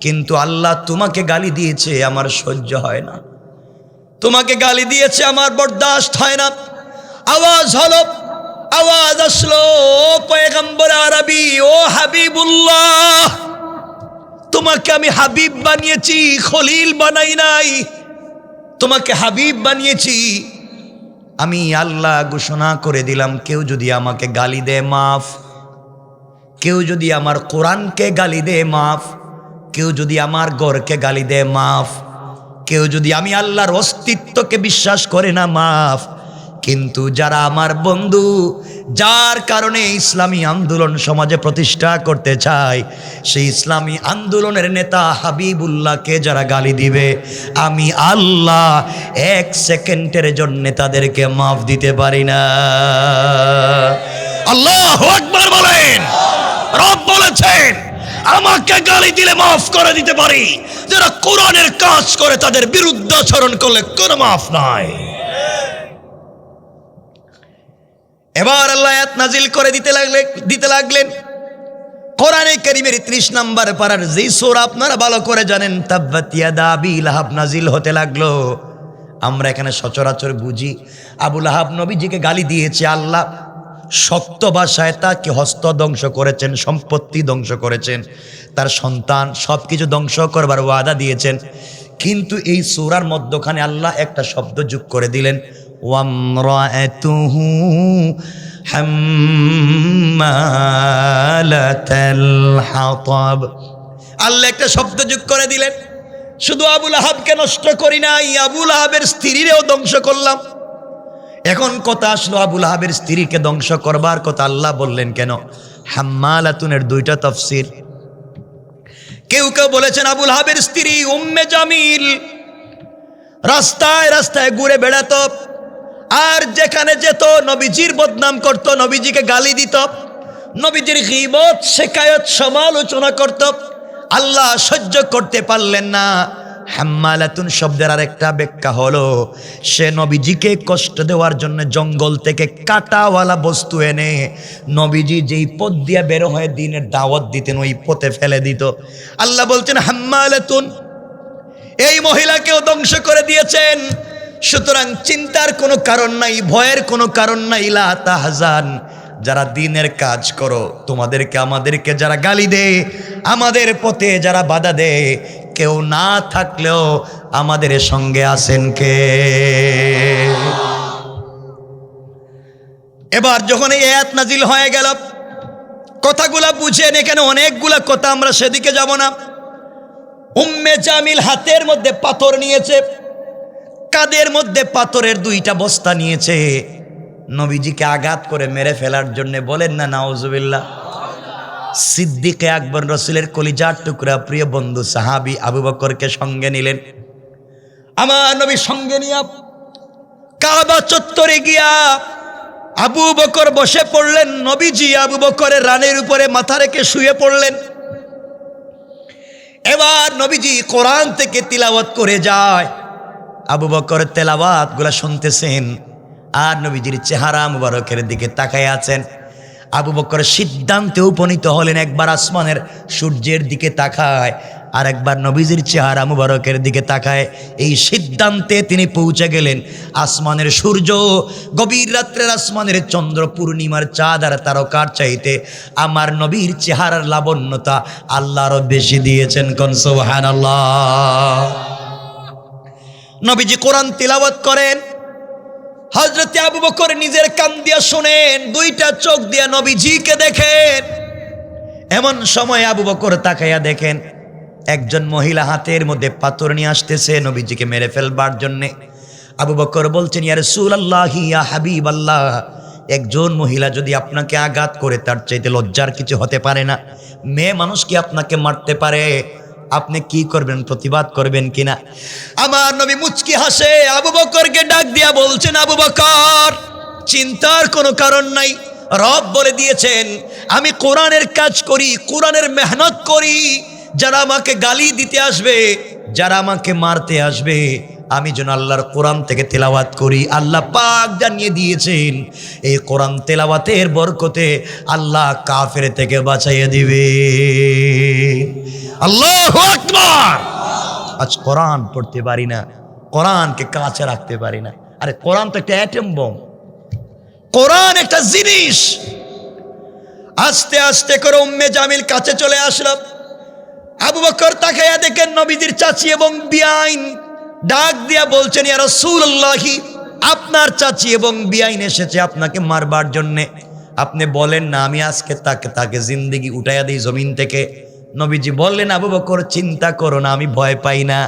কিন্তু আল্লাহ তোমাকে গালি দিয়েছে, আমার সহ্য হয় না। তোমাকে গালি দিয়েছে, আমার বরদাস্ত হয় না। আওয়াজ হলো, আওয়াজ আসলো, পয়গম্বর আরবি, ও হাবিবুল্লাহ, তোমাকে আমি হাবিব বানিয়েছি, খলিল বানাই নাই। তোমাকে হাবিব বানিয়েছি। আমি আল্লাহ ঘোষণা করে দিলাম, কেউ যদি আমাকে গালি দেয় মাফ, কেউ যদি আমার কোরআনকে গালি দেয় মাফ, কেউ যদি আমার ঘরকে গালি দেয় মাফ, কেউ যদি আমি আল্লাহর অস্তিত্বকে বিশ্বাস করে না মাফ। কিন্তু যারা আমার বন্ধু, যার কারণে ইসলামী আন্দোলন সমাজে প্রতিষ্ঠা করতে চায়, সেই ইসলামী আন্দোলনের নেতা হাবিবুল্লাহকে যারা গালি দিবে, আমি আল্লাহ 1 সেকেন্ডের জন্য তাদেরকে মাফ দিতে পারি না। আল্লাহু আকবার বলেন। রব বলেছেন, আমাকে গালি দিলে মাফ করে দিতে পারি, যারা কোরআনের কাজ করে তাদের বিরুদ্ধে আচরণ করলে কোনো মাফ নাই। এবার আল্লাহ আয়াত নাজিল করে দিতে লাগলেন। কোরআনে কারীমের 30 নম্বর পারার যে সূরা আপনারা ভালো করে জানেন, তাব্বাত ইয়াদা আবি লাহাব নাজিল হতে লাগলো। আমরা এখানে সচরাচর বুঝি আবু লাহাব নবীজিকে গালি দিয়েছে, আল্লাহ শক্ত ভাষায় তাকে হস্ত ধ্বংস করেছেন, সম্পত্তি ধ্বংস করেছেন, তার সন্তান সবকিছু ধ্বংস করবার ওয়াদা দিয়েছেন। কিন্তু এই সূরার মধ্যখানে আল্লাহ একটা শব্দ যোগ করে দিলেন, ওয়ামরাআতুহু হাম্মালাতাল হাতাব। আল্লাহ একটা শব্দ যোগ করে দিলেন। শুধু আবু লাহাবকে নষ্ট করি নাই, আবু লাহাবের স্ত্রীরেও ধ্বংস করলাম। এখন কথা আসলো, আবু লাহাবের স্ত্রীকে ধ্বংস করবার কথা আল্লাহ বললেন কেন? হাম্মালাতুনের 2টা তাফসীর। কেউ কেউ বলেছেন আবু লাহাবের স্ত্রী উম্মে জামিল রাস্তায় রাস্তায় ঘুরে বেড়াতো, আর যেখানে যেত নবীজির বদনাম করত, নবীজিকে গালি দিত, নবীজির গীবত শিকায়ত সমালোচনা করত। আল্লাহ সহ্য করতে পারলেন না। হাম্মালাতুন শব্দের আরেকটা ব্যাখ্যা হলো, সে নবীজিকে কষ্ট দেওয়ার জন্য জঙ্গল থেকে কাঁটাওয়ালা বস্তু এনে নবীজি যেই পথ দিয়ে বের হয়ে দ্বীনের দাওয়াত দিতেন ওই পথে ফেলে দিত। আল্লাহ বলছেন হাম্মালাতুন, এই মহিলাকেও ধ্বংস করে দিয়েছেন। সুতরাং চিন্তার কোনো কারণ নাই, ভয়ের কোনো কারণ নাই। লা তাহজান, যারা দ্বীনের কাজ করো, তোমাদেরকে আমাদেরকে যারা গালি দেয়, আমাদের পথে যারা বাধা দেয়, কেউ না থাকলেও আমাদের সঙ্গে আছেন কে? এবার যখন এই আয়াত নাজিল হয়ে গেল, কথাগুলা বুঝেন, এখানে অনেকগুলা কথা, আমরা সেদিকে যাব না। উম্মে জামিল হাতের মধ্যে পাথর নিয়েছে, কাঁধের মধ্যে পাথরের 2টা বস্তা নিয়েছে, নবীজিকে আঘাত করে মেরে ফেলার জন্য। বলেন না নাউজুবিল্লাহ। সিদ্দিকে আকবর, রসুলের কলিজার টুকরা প্রিয় বন্ধু সাহাবী আবু বকরকে সঙ্গে নিলেন। আমার নবী সঙ্গে নিয়ে কাবা চত্বরে গিয়া আবু বকর বসে পড়লেন। নবীজি আবু বকরের রানের উপরে মাথা রেখে শুয়ে পড়লেন। এবার নবীজি কোরআন থেকে তিলাওয়াত করে যায়। আবু বকর তেলাওয়াত গুলা শুনতেছেন আর নবীজির চেহারা মুবারকের দিকে তাকায় আছেন। আবু বকর সিদ্ধান্তে উপনীত হলেন, একবার আসমানের সূর্যের দিকে তাকায় আর একবার নবীজির চেহারা মুবারকের দিকে তাকায়। এই সিদ্ধান্তে তিনি পৌঁছে গেলেন, আসমানের সূর্য গভীর রাত্রের আসমানের চন্দ্র, পূর্ণিমার চাঁদ আর তারকার চাইতে আমার নবীর চেহারার লাবণ্যতা আল্লাহ আরো বেশি দিয়েছেন। কোন সুবহানাল্লাহ। নবীজি কোরআন তিলাওয়াত করেন, হযরত আবু বকর নিজের কান দিয়া শোনেন, 2টা চোখ দিয়া নবীজিকে দেখেন। এমন সময় আবু বকর তাকাইয়া দেখেন একজন মহিলা হাতের মধ্যে পাথর নিয়ে আসতেছে নবীজিকে মেরে ফেলবার জন্যে। আবু বকর বলছেন, ইয়া রাসূলুল্লাহ, ইয়া হাবিবাল্লাহ, একজন মহিলা যদি আপনাকে আঘাত করে তার চাইতে লজ্জার কিছু হতে পারে না। মেয়ে মানুষ কি আপনাকে মারতে পারে? আপনি কি করবেন? প্রতিবাদ করবেন কিনা? আমার নবী মুচকি হাসে আবু বকরকে ডাক দিয়া বলছেন, আবু বকর, চিন্তার কোনো কারণ নাই। রব বলে দিয়েছেন আমি কোরআনের কাজ করি, কোরআনের মেহনত করি। যারা আমাকে গালি দিতে আসবে, যারা আমাকে মারতে আসবে, আমি যেন আল্লাহর কোরআন থেকে তেলাওয়াত করি। আল্লাহ পাক জানিয়ে দিয়েছেন এই কোরআন তেলাওয়াতের বরকতে আল্লাহ কাফের থেকে বাঁচাইয়া দিবে। আল্লাহু আকবার। আজ কোরআন পড়তে পারি না, কোরআনকে কাছে রাখতে পারি না। আরে কোরআন তো একটা অ্যাটম বম, কোরআন একটা জিনিস। আস্তে আস্তে করে উম্মে জামিল কাছে চলে আসলো। আবু বকর তাকায়া দেখেন নবীজির চাচি এবং বিআইন। ডাক দিয়া বলছেন, ইয়া রাসূলুল্লাহ, আপনার চাচি এবং বিআইন এসেছে আপনাকে মারবার জন্যে। আপনি বলেন না আমি আজকে তাকে জিন্দেগি উঠাইয়া দিই জমিন থেকে। নবীজি বললেন, আবু বকর চিন্তা করো না, আমি ভয় পাই না।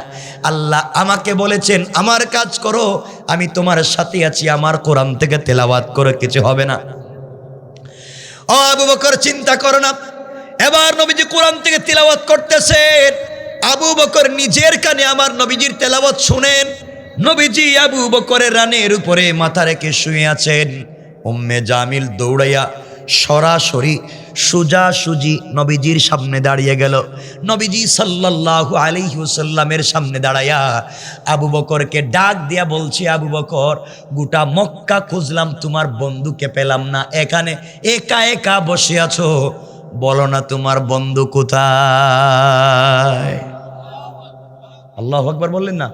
আল্লাহ আমাকে বলেছেন আমার কাজ করো, আমি তোমার সাথে আছি, আমার কোরআন থেকে তেলাওয়াত করো, কিছু হবে না। ও আবু বকর চিন্তা করো না। এবার নবীজি কোরআন থেকে তেলাওয়াত করতেছেন। আবু বকর নিজের কানে আমার নবীজির তেলাওয়াত শুনেন। নবীজি আবু বকরের রানের উপরে মাথা রেখে শুয়ে আছেন। উম্মে জামিল দৌড়াইয়া সরাসরি সোজাসুজি নবীজির সামনে দাঁড়িয়ে গেল। নবীজি সাল্লাল্লাহু আলাইহি ওয়াসাল্লামের সামনে দাঁড়াইয়া আবু বকরকে ডাক দিয়া বলছে, আবু বকর, গোটা মক্কা খুঁজলাম, তোমার বন্ধুকে পেলাম না, এখানে একা একা বসে আছো, বলো না তোমার বন্ধু কোথায়? আল্লাহু আকবার বললেন না?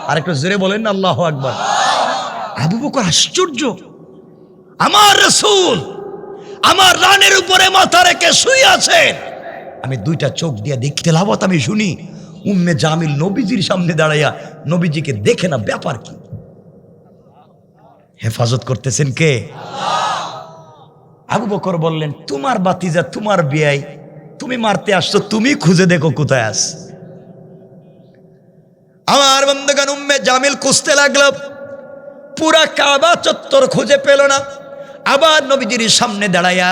আরেকটু জোরে বলেন না, আল্লাহু আকবার। আবু বকর আশ্চর্য, আমার রাসূল আমার রানের উপরে মাথা রেখে শুয়ে আছেন, আমি দুইটা চোখ দিয়ে দেখি, তেলাওয়াত আমি শুনি। উম্মে জামিল নবীজির সামনে দাঁড়াইয়া নবীজিকে দেখে না, ব্যাপার কি? হেফাজত করতেছেন কে? আবু বকর বললেন, তোমার বাতিজা, তোমার বিয়াই, তুমি মারতে আসছো, তুমি খুঁজে দেখো কোথায় আস। আমার বন্ধুগণ, উম্মে জামিল খুঁজতে লাগলো, পুরা কাবা চত্বর খুঁজে পেল না। আবার নবীজির সামনে দাঁড়াইয়া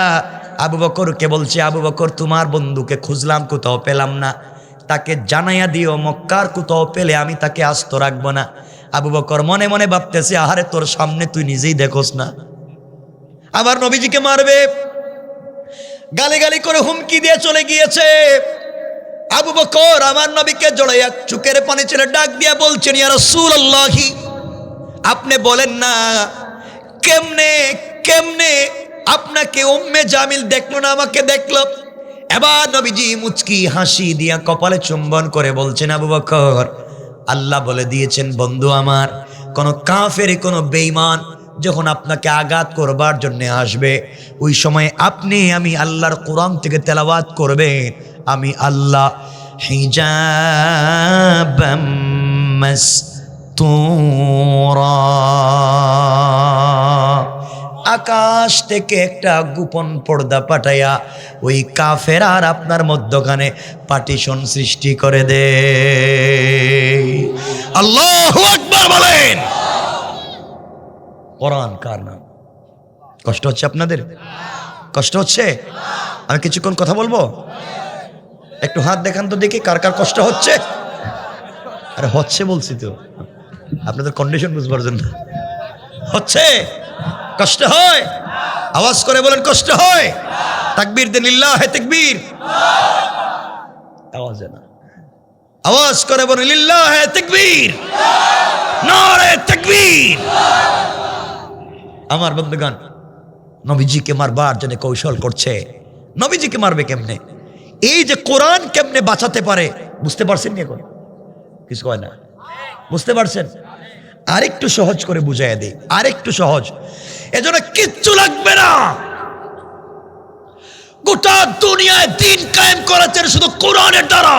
আবু বকরকে বলছে, আবু বকর, তোমার বন্ধুকে খুঁজলাম, কোথাও পেলাম না, তাকে জানাইয়া দিও মক্কার কোথাও পেলে আমি তাকে আস্ত রাখবো না। আবু বকর মনে মনে ভাবতেছে, আহারে তোর সামনে তুই নিজেই দেখোস না, আবার নবীজিকে মারবে। গালি গালি করে হুমকি দিয়ে চলে গিয়েছে। আবু বকর আমার নবীকে জড়াইয়া চোখের পানি ছেড়ে ডাক দিয়া বলছেন, ইয়া রাসূলুল্লাহ, আপনি বলেন না কেমনে কেমনে আপনাকে উম্মে জামিল দেখলো না, আমাকে দেখলো? এবার নবীজি মুচকি হাসি দিয়া কপালে চুম্বন করে বলছেন, আবু বকর, আল্লাহ বলে দিয়েছেন, বন্ধু আমার, কোন কাফের, কোন বেঈমান যখন আপনাকে আঘাত করবার জন্য আসবে, ওই সময় আমি আল্লাহর কোরআন থেকে তেলাওয়াত করবেন। আমি আল্লাহ হিজাবাম মাসতুরা, আকাশ থেকে একটা গোপন পর্দা পাঠাইয়া ওই কাফের আর আপনার মধ্যখানে পার্টিশন সৃষ্টি করে দে। আল্লাহু আকবার বলেন। কোরআন কার নাম? কষ্ট হচ্ছে আপনাদের? কষ্ট হচ্ছে? আমি কিছুক্ষণ কথা বলবো, একটু হাত দেখান তো দেখি কার কার কষ্ট হচ্ছে। আরে হচ্ছে বলছি তো, আপনাদের কন্ডিশন বুঝবার জন্য। হচ্ছে? কষ্ট হয়? আওয়াজ করে বলেন কষ্ট হয়। তাকবীর দেন, লিল্লাহে তাকবীর। আওয়াজ না, আওয়াজ করে বলেন লিল্লাহে তাকবীর, নারে তাকবীর। আমার বন্ধুগণ, নবীজিকে মারবার জন্য কৌশল করছে। নবীজিকে মারবে কেমনে? এই যে কোরআন কেমনে বাঁচাতে পারে বুঝতে পারছেন? এখন কিছু হয় না, বুঝতে পারছেন? আরেকটু সহজ করে বুঝাইয়া দেই, আরেকটু সহজ। এজন্য কিচ্ছু লাগবে না, গোটা দুনিয়ায় দিন কায়েম করেছেন শুধু কোরআনের দ্বারা।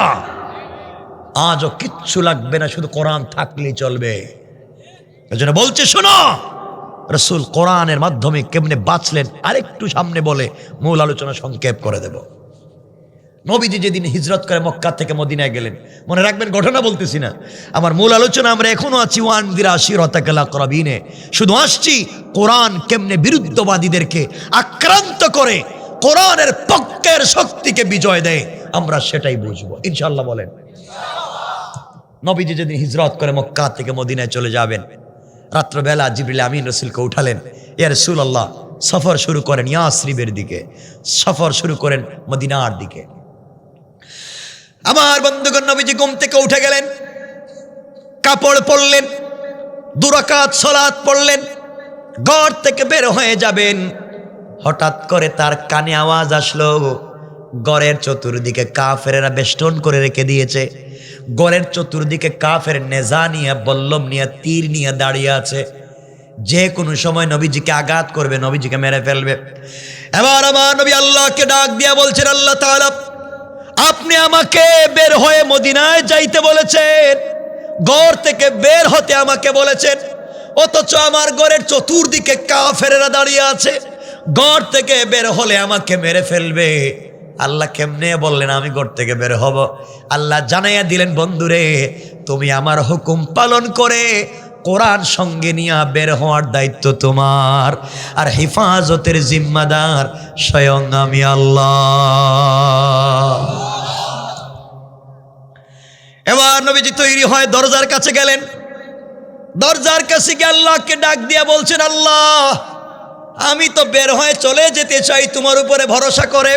আজও কিচ্ছু লাগবে না, শুধু কোরআন থাকলেই চলবে। এজন্য বলছে, শোনো, রাসূল কোরআনের মাধ্যমে কেমনে বাঁচলেন আরেকটু সামনে বলে মূল আলোচনা সংক্ষেপ করে দেব। নবীজি যেদিন হিজরত করে মক্কা থেকে মদিনায় গেলেন, মনে রাখবেন ঘটনা বলতেছি না, আমার মূল আলোচনা আমরা এখনো আছি ওয়ানদির আশিরাতাকাল আকরাবিনে। শুধু আসছি কোরআন কেমনে বিরুদ্ধবাদীদেরকে আক্রান্ত করে কোরআনের পক্ষের শক্তিকে বিজয় দেয়, আমরা সেটাই বুঝবো ইনশাআল্লাহ। বলেন নবীজি যেদিন হিজরত করে মক্কা থেকে মদিনায় চলে যাবেন, রাত্রবেলা জিবরিল আমিন রাসূলকে উঠালেন, ইয়া রাসূলুল্লাহ সফর শুরু করেন ইয়াসরিবের দিকে, সফর শুরু করেন মদিনার দিকে। আমার বন্ধুগণ, নবীজি ঘুম থেকে উঠে গেলেন, কাপড় পরলেন, 2 রাকাত সালাত পড়লেন, ঘর থেকে বের হয়ে যাবেন। হঠাৎ করে তার কানে আওয়াজ আসলো, ঘরের চতুর্দিকে কাফেরেরা বেষ্টন করে রেখে দিয়েছে। ঘরের চতুর্দিকে কাফের নেজা নিয়ে, বল্লম নিয়ে, তীর নিয়ে দাঁড়িয়ে আছে, যে কোনো সময় নবীজিকে আঘাত করবে, নবীজিকে মেরে ফেলবে। এবার আমার নবী আল্লাহকে ডাক দিয়া বলছেন, আল্লাহ তাআলা আপনি আমাকে বের হয়ে মদিনায় যাইতে বলেছেন, ঘর থেকে বের হতে আমাকে বলেছেন, অথচ আমার ঘরের চতুর্দিকে কাফেরেরা দাঁড়িয়ে আছে, ঘর থেকে বের হলে আমাকে মেরে ফেলবে। আল্লাহ কেমনে বললেন আমি ঘর থেকে বের হব? আল্লাহ জানাইয়া দিলেন, বন্ধুরে তুমি আমার হুকুম পালন করে কোরআন সঙ্গে নিয়ে বের হওয়ার দায়িত্ব তোমার, আর হেফাজতের জিম্মাদার স্বয়ং আমি আল্লাহ। এবার নবীজি তৈরি হয় দরজার কাছে গেলেন, দরজার কাছে গিয়ে আল্লাহকে ডাক দিয়া বলছেন, আল্লাহ আমি তো বের হয়ে চলে যেতে চাই তোমার উপরে ভরসা করে,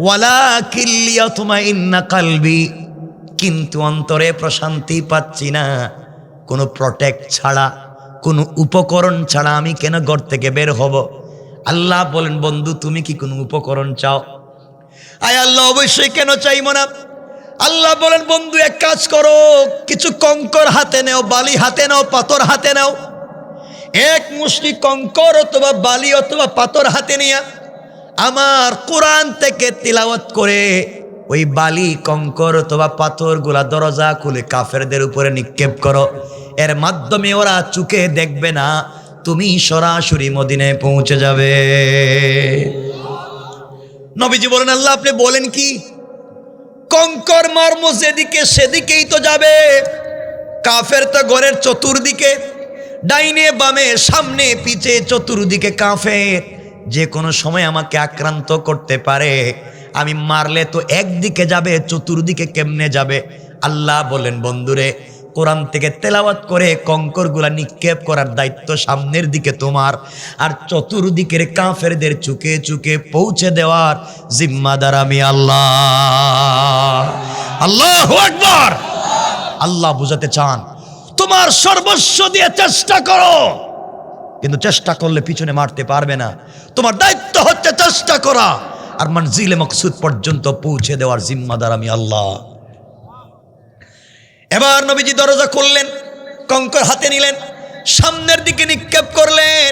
ওয়ালাকিন লিয়াতমাইন্না কলবি, কিন্তু অন্তরে প্রশান্তি পাচ্ছি না, কোনো প্রটেক্ট ছাড়া, কোনো উপকরণ ছাড়া আমি কেন ঘর থেকে বের হব? আল্লাহ বলেন, বন্ধু তুমি কি কোনো উপকরণ চাও? আয় আল্লাহ অবশ্যই, কেন চাইবো না। আল্লাহ বলেন, বন্ধু এক কাজ করো, কিছু কঙ্কর হাতে নাও, বালি হাতে নাও, পাথর হাতে নাও, এক মুষ্টি কঙ্কর অথবা বালি অথবা পাথর হাতে নিয়ে আমার কোরআন থেকে তিলাওয়াত করে ওই বালি কঙ্কর অথবা পাথরগুলা দরজা খুলে কাফেরদের উপরে নিক্ষেপ করো। এর মাধ্যমে ওরা চোখে দেখবে না, তুমি সরাসরি মদিনায় পৌঁছে যাবে। নবীজি বলেন, আল্লাহ আপনি বলেন কি? কঙ্কর মারমো যেদিকে সেদিকেই তো যাবে। কাফের তো ঘরের চতুর্দিকে, ডাইনে বামে সামনে পিছে চতুর্দিকে কাফের, যে কোনো সময় আমাকে আক্রান্ত করতে পারে। আমি মারলে তো একদিকে যাবে, চতুর্দিকে কেমনে যাবে? আল্লাহ বলেন, বন্ধুরে কোরআন থেকে তেলাওয়াত করে কঙ্করগুলা নিক্ষেপ করার দায়িত্ব সামনের দিকে তোমার, আর চতুর্দিকের কাফেরদের চুকে চুকে পৌঁছে দেওয়ার জিম্মাদার আমি আল্লাহ। আল্লাহু আকবার। আল্লাহ বুঝাতে চান, তোমার সর্বস্ব দিয়ে চেষ্টা করো, কিন্তু চেষ্টা করলে পিছনে মারতে পারবে না। তোমার দায়িত্ব হচ্ছে চেষ্টা করা, আর মনজিলে মকসুদ পর্যন্ত পৌঁছে দেওয়ার জিম্মাদার আমি আল্লাহ। এবার নবীজি দরজা খুললেন, কঙ্কর হাতে নিলেন, সামনের দিকে নিক্ষেপ করলেন,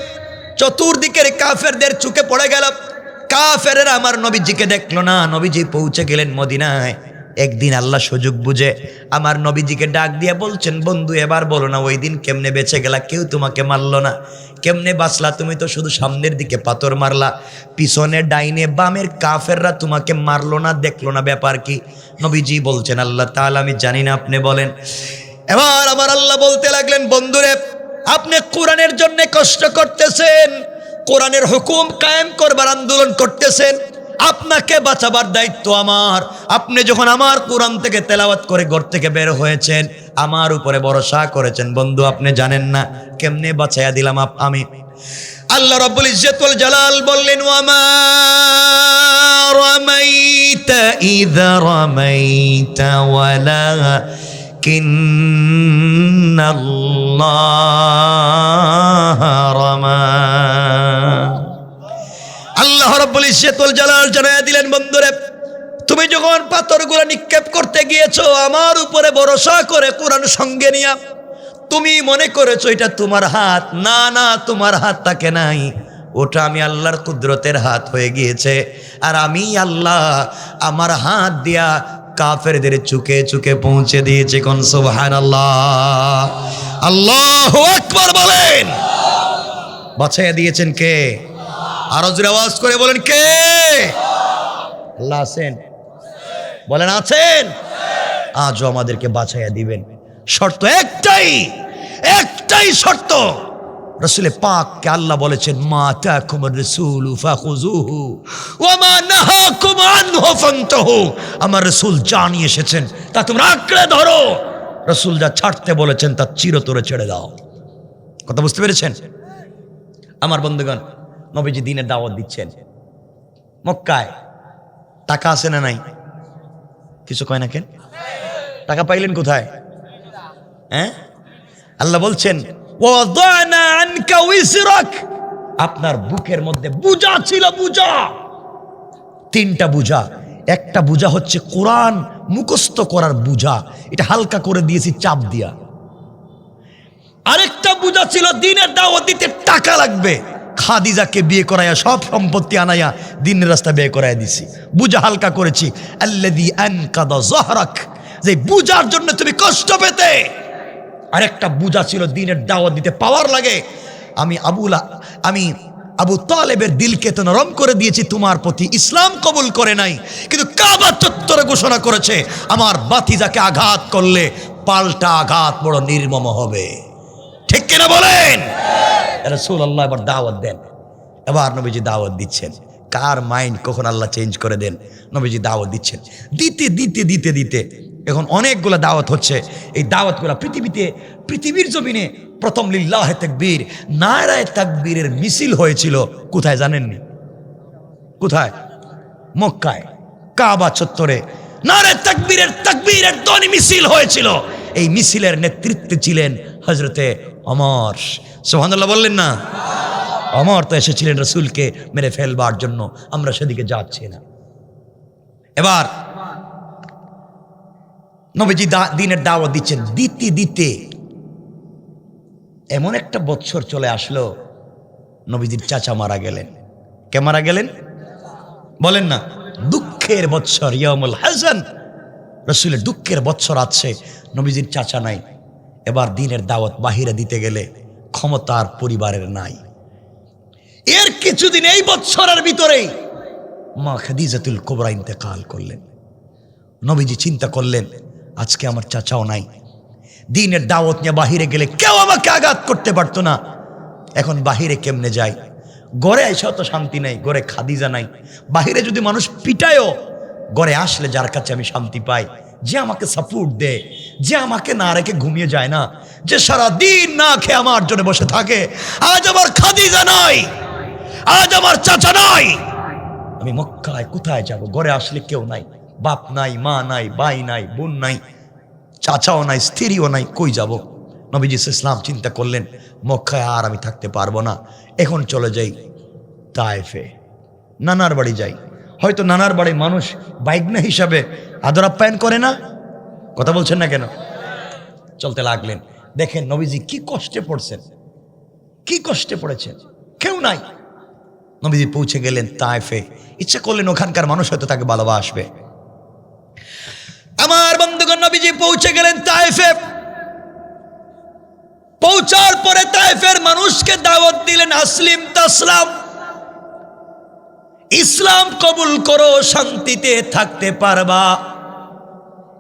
চতুর্দিকের কাফেরদের চুকে পড়ে গেল। কাফেরেরা আমার নবীজিকে দেখলো না। নবীজি পৌঁছে গেলেন মদিনায়। একদিন আল্লাহ সুযোগ বুঝে আমার নবীজিকে ডাক দিয়ে বলছেন, বন্ধু এবার বলো না ওই দিন কেমনে বেঁচে গেলা? কেউ তোমাকে মারলো না, কেমনে বাঁচলা? তুমি তো শুধু সামনের দিকে পাথর মারলা, পিছনে ডাইনে বামের কাফেররা তোমাকে মারলো না, দেখলো না, ব্যাপার কি? নবীজি বলছেন, আল্লাহ তাআলা আমি জানি না, আপনি বলেন। এবার আমার আল্লাহ বলতে লাগলেন, বন্ধুরে আপনি কোরআনের জন্য কষ্ট করতেছেন, কোরআনের হুকুম কায়েম করবার আন্দোলন করতেছেন, আপনাকে বাঁচাবার দায়িত্ব আমার। আপনি যখন আমার কোরআন থেকে তেলাওয়াত করে ঘর থেকে বের হয়েছেন, আমার উপরে ভরসা করেছেন, বন্ধু আপনি জানেন না কেমনে বাঁচাইয়া দিলাম আমি। আল্লাহ রাব্বুল ইজ্জত ওয়াল জালাল বললেন, ওয়ামা রামাইতা ইযা রামাইতা ওয়ালাকিন্নাল্লাহ রামা। আল্লাহ রাব্বুল ইজ্জত ওয়াল জালাল জানায়া দিলেন, বন্ধুরে তুমি যখন পাথরগুলো নিক্ষেপ করতে গিয়েছো আমার উপরে ভরসা করে কোরআন সঙ্গে নিয়া, তুমি মনে করেছো এটা তোমার হাত। না না, তোমার হাত থাকে নাই, ওটা আমি আল্লাহর কুদরতের হাত হয়ে গিয়েছে। আর আমি আল্লাহ আমার হাত দিয়া কাফেরদের চুকে চুকে পৌঁছে দিয়েছে। কোন সুবহানাল্লাহ, আল্লাহু আকবার বলেন। বাঁচাইয়া দিয়েছেন কে? আরো জোরে আওয়াজ করে বলেন কে? আল্লাহ আছেন। বলেন আছেন? আজও আমাদেরকে বাঁচাইয়া দিবেন। শর্ত একটাই, একটাই শর্ত। রাসূলে পাককে আল্লাহ বলেছেন, মা তাকুমুর রাসূলু ফাখুযুহু ওয়া মা নাহাকুম আনহু ফান্তাহু। আমার রাসূল যা নিয়ে এসেছেন তা তোমরা আঁকড়ে ধরো, রাসূল যা ছাড়তে বলেছেন তা চিরতরে ছেড়ে দাও। কথা বুঝতে পেরেছেন? আমার বন্ধুগণ, নবীজি দ্বীনের দাওয়াত দিচ্ছেন মক্কায়। টাকা আছে না নাই? কিছু কয় না কেন? টাকা পাইলেন কোথায়? হ্যাঁ, আল্লাহ বলছেন ওয়াদানা আনকা উইসরাক, আপনার বুকের মধ্যে বোঝা ছিল, বোঝা, 3টা বোঝা। একটা বোঝা হচ্ছে কোরআন মুখস্থ করার বোঝা, এটা হালকা করে দিয়েছি চাপ দিয়া। আরেকটা বোঝা ছিল দ্বীনের দাওয়াত দিতে টাকা লাগবে, খাদিজাকে বিয়ে করাইয়া সব সম্পত্তি আনাইয়া দ্বীনের রাস্তা বিয়ে করাইয়া দিছি, বোঝা হালকা করেছি। আল্লাযী আনকাদা যহরাক, যে বোঝার জন্য তুমি কষ্ট পেতে। আরেকটা বোঝা ছিল দ্বীনের দাওয়াত দিতে পাওয়ার লাগে। আমি আবু তালেবের দিলকে তো নরম করে দিয়েছি তোমার প্রতি, ইসলাম কবুল করে নাই, কিন্তু কাবা চত্বরে ঘোষণা করেছে আমার বাতিজাকে আঘাত করলে পাল্টা আঘাত বড় নির্মম হবে। ঠিক কিনা বলেন? রাসূলুল্লাহ এবার দাওয়াত দেন। এবার নবীজি দাওয়াত দিচ্ছেন। কার মাইন্ড কখন আল্লাহ চেঞ্জ করে দেন। নবীজি দাওয়াত দিচ্ছেন, দিতে দিতে দিতে দিতে এখন অনেকগুলো দাওয়াত হচ্ছে। এই দাওয়াতগুলো পৃথিবীর জমিনে প্রথম লিল্লাহে তাকবীর, নারায়ে তাকবীরের মিছিল হয়েছিল কোথায় জানেননি? কোথায়? মক্কায়, কাবা চত্বরে নারায়ে তাকবীরের ধ্বনি মিছিল হয়েছিল। এই মিছিলের নেতৃত্বে ছিলেন হযরতে ওমর। সুবহানাল্লাহ বললেন না? ওমর তো এসেছিলেন রাসূলকে মেরে ফেলবার জন্য, আমরা সেদিকে যাচ্ছি না। এবার নবীজি দ্বীনের দাওয়াত দিচ্ছেন, দিতে দিতে এমন একটা বছর চলে আসলো, নবীজির চাচা মারা গেলেন। কে মারা গেলেন? বলেন না। দুঃখের বছর, ইয়াউমুল হাযান, রাসূলের দুঃখের বছর আছে, নবীজির চাচা নাই। এবার দ্বীনের দাওয়াত বাহিরে দিতে গেলে ক্ষমতার পরিবারের নাই। এর কিছুদিন এই বছরের ভিতরেই মা খাদিজাতুল কুবরা ইন্তেকাল করলেন। নবীজি চিন্তা করলেন, আজকে আমার চাচাও নাই, দ্বীনের দাওয়াত নিয়ে বাহিরে গেলে কেউ আমাকে আঘাত করতে পারতো না। এখন বাহিরে কেমনে যাই? ঘরে এসেও তো শান্তি নাই, ঘরে খাদিজা নাই। বাহিরে যদি মানুষ পিটায়ও, ঘরে আসলে যার কাছে আমি শান্তি পাই, যে আমাকে সাপোর্ট দেয়, যে আমাকে না রেখে ঘুমিয়ে যায় না, যে সারা দিন না খেয়ে আমার জন্য বসে থাকে, আজ আমার খাদিজা নাই, আজ আমার চাচা নাই। আমি মক্কায় কোথায় যাব? ঘরে আসলে কেউ নাই, বাপ নাই, মা নাই, ভাই নাই, বোন নাই, চাচাও নাই, স্ত্রীও নাই, কই যাব? নবীজি ইসলাম চিন্তা করলেন, মক্কায় আর আমি থাকতে পারবো না, এখন চলে যাই তায়েফে, নানার বাড়ি যাই। হয়তো নানার বাড়ি মানুষ বাইগনা হিসাবে আদর আপ্যায়ন করে না। কথা বলছেন না কেন? চলতে লাগলেন। দেখেন নবীজি কি কষ্টে পড়ছেন, কি কষ্টে পড়েছেন, কেউ নাই। নবীজি পৌঁছে গেলেন তায়েফে, ইচ্ছা করলেন ওখানকার মানুষ হয়তো তাকে ভালোবাসবে। আমার বন্ধুগণ, নবীজি পৌঁছে গেলেন তায়েফে। পৌঁছার পরে তায়েফের মানুষকে দাওয়াত দিলেন, আসলিম তাসলাম, ইসলাম কবুল করো, শান্তিতে থাকতে পারবা।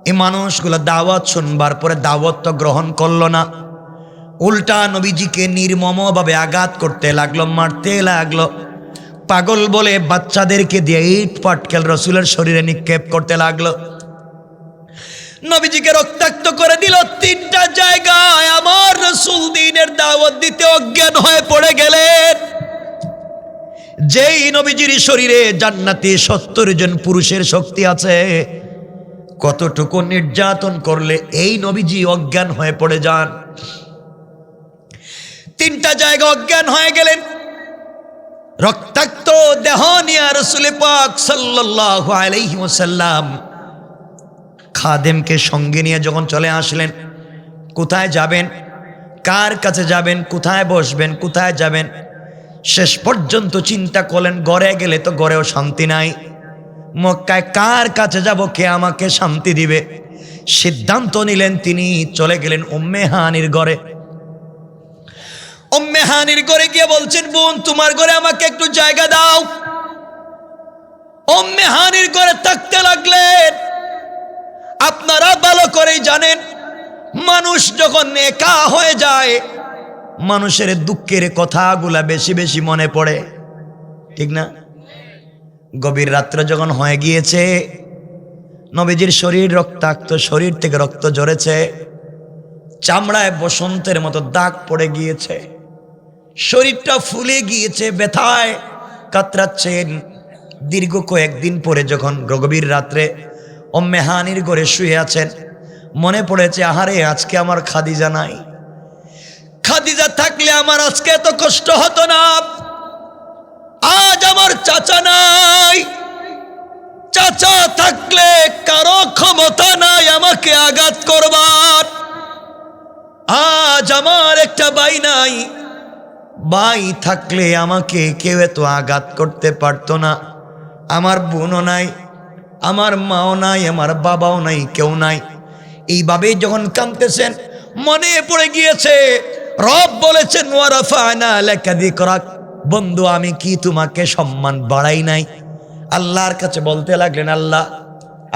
এই মানুষগুলো দাওয়াত শুনবার পরে দাওয়াত তো গ্রহণ করলো না, উল্টা নবীজিকে নির্মমভাবে আঘাত করতে লাগলো, মারতে লাগলো। পাগল বলে বাচ্চাদেরকে দিয়ে ইট পাটকেল রাসূলের শরীরে নিক্ষেপ করতে লাগলো। নবীজিকে রক্তাক্ত করে দিল 3টা জায়গায়। আমার রাসূল দ্বীনের দাওয়াত দিতে অজ্ঞান হয়ে পড়ে গেলেন। যেই নবীজির শরীরে জান্নাতে 70 জন পুরুষের শক্তি আছে, কতটুকু নির্যাতন করলে এই নবীজি অজ্ঞান হয়ে পড়ে যান। 3টা জায়গা অজ্ঞান হয়ে গেলেন। রক্তাক্ত দেহ নিয়ে রাসূল পাক সাল্লাল্লাহু আলাইহি ওয়াসাল্লাম খাদেমকে সঙ্গে নিয়ে যখন চলে আসলেন, কোথায় যাবেন, কার কাছে যাবেন, কোথায় বসবেন, কোথায় যাবেন, শেষ পর্যন্ত চিন্তা করলেন ঘরে গেলে তো ঘরেও শান্তি নাই, মক্কায় কার কাছে যাব, কে আমাকে শান্তি দিবে। সিদ্ধান্ত নিলেন, তিনি চলে গেলেন উম্মে হানির ঘরে। উম্মে হানির ঘরে গিয়ে বলছেন, বোন তোমার ঘরে আমাকে একটু জায়গা দাও। উম্মে হানির ঘরে থাকতে লাগলেন। আপনারা ভালো করেই জানেন, মানুষ যখন একা হয়ে যায় মানুষের দুঃখের কথাগুলা বেশি বেশি মনে পড়ে, ঠিক না? গভীর রাত্রে যখন হয়ে গিয়েছে, নবীজির শরীর রক্তাক্ত, শরীর থেকে রক্ত ঝরেছে, চামড়ায় বসন্তের মতো দাগ পড়ে গিয়েছে, শরীরটা ফুলে গিয়েছে, ব্যথায় কাতরাচ্ছেন। দীর্ঘ কয়েকদিন পরে যখন গভীর রাত্রে উম্মে হানির ঘরে শুয়ে আছেন, মনে পড়েছে, আহারে আজকে আমার খাদিজা নাই, খাদিজা থাকলে আমার আজকে এত কষ্ট হতো না। আজ আমার চাচা নাই, চাচা থাকলে কারো ক্ষমতা নাই আমাকে আঘাত করবার। আজ আমার একটা ভাই নাই, ভাই থাকলে আমাকে কেউ এত আঘাত করতে পারতো না। আমার বোনও নাই, আমার মাও নাই, আমার বাবাও নাই, কেউ নাই। এইভাবেই যখন কাঁদতেছেন, মনে পড়ে গিয়েছে রব বলেছেন ওয়ারাফা'না লাকা যিকরাক, বন্ধু আমি কি তোমাকে সম্মান বাড়াই নাই? আল্লাহর কাছে বলতে লাগলেন, আল্লাহ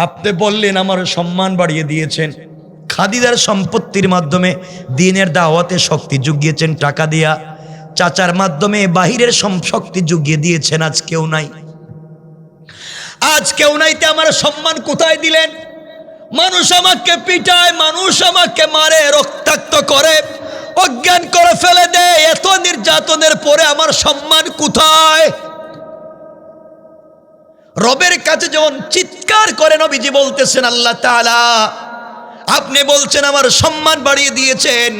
আপনি বললেন আমার সম্মান বাড়িয়ে দিয়েছেন, খাদিজার সম্পত্তির মাধ্যমে দ্বীনের দাওয়াতে শক্তি জুগিয়েছেন টাকা দিয়া, চাচার মাধ্যমে বাহিরের শক্তি জুগিয়ে দিয়েছেন, আজ কেউ নাই, আজ কেউ নাইতে আমার সম্মান কোথায় দিলেন? মানুষ আমাকে পিটায়, মানুষ আমাকে মারে, রক্তাক্ত করে, অজ্ঞান করে ফেলে দেয়, এত নির্যাতনের পরে আমার সম্মান কোথায়? রবের কাছে যখন চিৎকার করে নবীজি বলতেছেন, আল্লাহ তাআলা আপনি বলছেন আমার সম্মান বাড়িয়ে দিয়েছেন,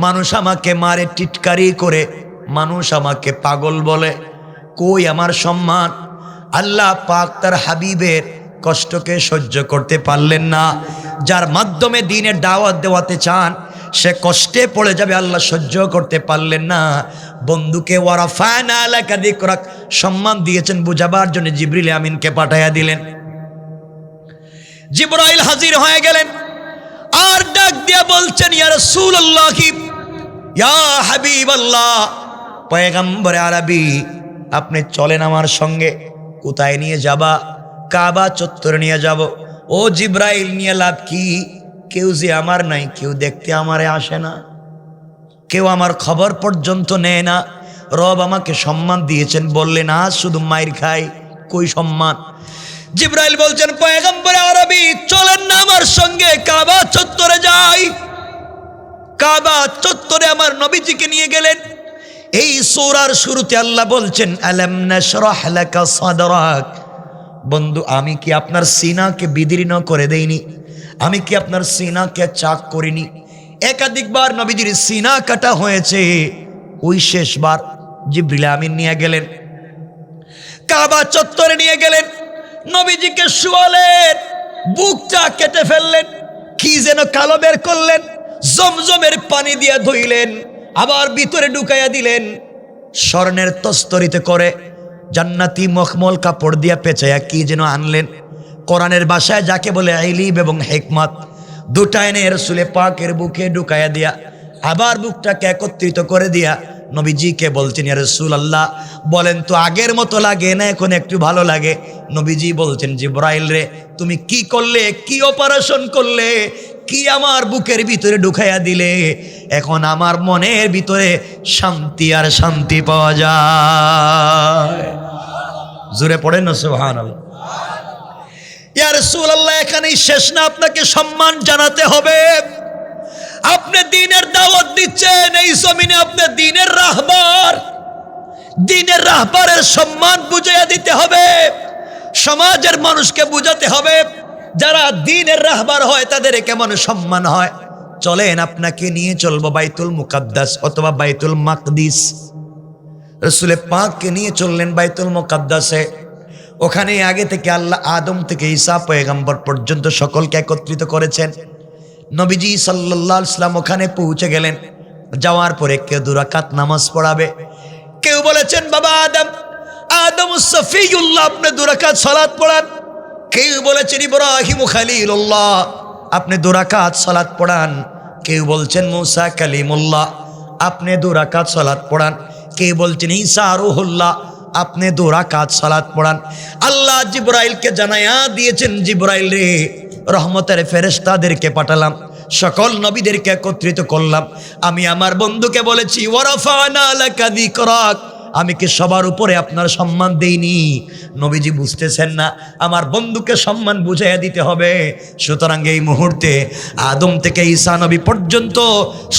মানুষ আমাকে মারে, টিটকারি করে, মানুষ আমাকে পাগল বলে, কই আমার সম্মান? আল্লাহ পাক তার হাবিবের কষ্টকে সহ্য করতে পারলেন না। যার মাধ্যমে দ্বীনের দাওয়াত দেওয়াতে চান, সে কষ্টে পড়ে যাবে, আল্লাহ সহ্য করতে পারলেন না। বন্ধুকে ওয়ারাফা'না লাকা যিকরাক সম্মান দিয়েছেন বুঝাবার জন্য জিবরিল আমিনকে পাঠাইয়া দিলেন। জিবরাইল হাজির হয়ে গেলেন, আর ডাক দিয়া বলছেন, ইয়া রাসূলুল্লাহ, ইয়া হাবিবাল্লাহ, পয়গম্বরে আরবি, আপনি চলেন আমার সঙ্গে। কোথায় নিয়ে যাবা? কাবা চত্বরে নিয়ে যাব। ও জিবরাইল, নিয়ে লাভ কি? কেউ যে আমার নাই, কেউ দেখতে আমারে আসে না, কেউ আমার খবর পর্যন্ত নেয় না। রব আমাকে সম্মান দিয়েছেন, বললেন আজ শুধু মাইর খাই, কই সম্মান? জিবরাইল বলছেন, পয়গম্বরে আরবি চলেন না আমার সঙ্গে, কাবা চত্বরে যাই। কাবা চত্বরে আমার নবীজিকে নিয়ে গেলেন। এই সূরার শুরুতে আল্লাহ বলছেন, আলাম নাশরাহ লাকা সাদরাক, বন্ধু আমি কি আপনার সিনাকে বিদীর্ণ করে দেইনি? আমি কি আপনার সিনাকে চাক করিনি? একাধিকবার নবীজির সিনা কাটা হয়েছে। ওই শেষবার জিবরিল আমিন নিয়ে গেলেন, কাবা চত্বরে নিয়ে গেলেন, নবীজিকে শুয়ালেন, বুকটা কেটে ফেললেন, কি যেন কালো বের করলেন, জমজমের পানি দিয়ে ধুইলেন, আবার ভিতরে ঢুকাইয়া দিলেন, স্বর্ণের তস্তরিতে করে জান্নাতি মখমল কাপড় দিয়া পেঁচাইয়া কি যেন আনলেন। কোরআনের ভাষায় যাকে বলে ইলম এবং হিকমত, দুটা এনে রাসূল পাকের বুকে ঢুকাইয়া দিয়া, আবার বুকটাকে একত্রিত করে দিয়া নবীজিকে বলছেন, ইয়া রাসূলুল্লাহ বলেন তো আগের মতো লাগে না এখন একটু ভালো লাগে? নবীজি বলছেন, জিবরাইল রে তুমি কি করলে, কি অপারেশন করলে, কি আমার বুকের ভিতরে ঢুকাইয়া দিলে? এখন আমার মনের ভিতরে শান্তি আর শান্তি পাওয়া যায়। জোরে পড়েন না সুবহানাল্লাহ। ইয়া রাসূলুল্লাহ এখানেই শেষ না, আপনাকে সম্মান জানাতে হবে। আপনি দ্বীনের দাওয়াত দিচ্ছেন, এই জমিনে আপনি দ্বীনের রাহবার, দ্বীনের রাহবারের সম্মান বুঝাইয়া দিতে হবে, সমাজের মানুষকে বুঝাতে হবে যারা দ্বীনের রাহবার হয় তাদের কেমন সম্মান হয়। চলেন আপনাকে নিয়ে চলবো বাইতুল মুকাদ্দাস অথবা বাইতুল মাকদিস। রাসূল পাককে নিয়ে চললেন বাইতুল মুকাদ্দাসে। ওখানে আগে থেকে আল্লাহ আদম থেকে ঈসা পয়গম্বর পর্যন্ত সকলকে একত্রিত করেছেন। নবীজি সাল্লাল্লাহু আলাইহি ওয়াসাল্লাম ওখানে পৌঁছে গেলেন। যাওয়ার পরে কেউ 2 রাকাত নামাজ পড়াবে, কেউ বলেছেন বাবা আদম সফিউল্লাহ আপনি 2 রাকাত সালাত পড়ান, কেউ বলেছেন ইব্রাহিম খলিলুল্লাহ আপনি 2 রাকাত সালাত পড়ান, কেউ বলছেন মুসা কালিমুল্লাহ আপনি 2 রাকাত সালাত পড়ান, কেউ বলছেন ঈসা রূহুল্লাহ আপনি 2 রাকাত সালাত পড়ান। আল্লাহ জিবরাইলকে জানায়া দিয়েছেন, জিবরাইল রে রহমতের ফেরেশতাদেরকে পাঠালাম, সকল নবীদেরকে একত্রিত করলাম। আমি আমার বন্ধুকে বলেছি ওয়ারাফানা লাকা যিকরাক, আমি কি সবার উপরে আপনার সম্মান দেইনি? নবীজি বুঝতেছেন না, আমার বন্ধুকে সম্মান বুঝাইয়া দিতে হবে। সুতরাং এই মুহূর্তে আদম থেকে ঈসা নবী পর্যন্ত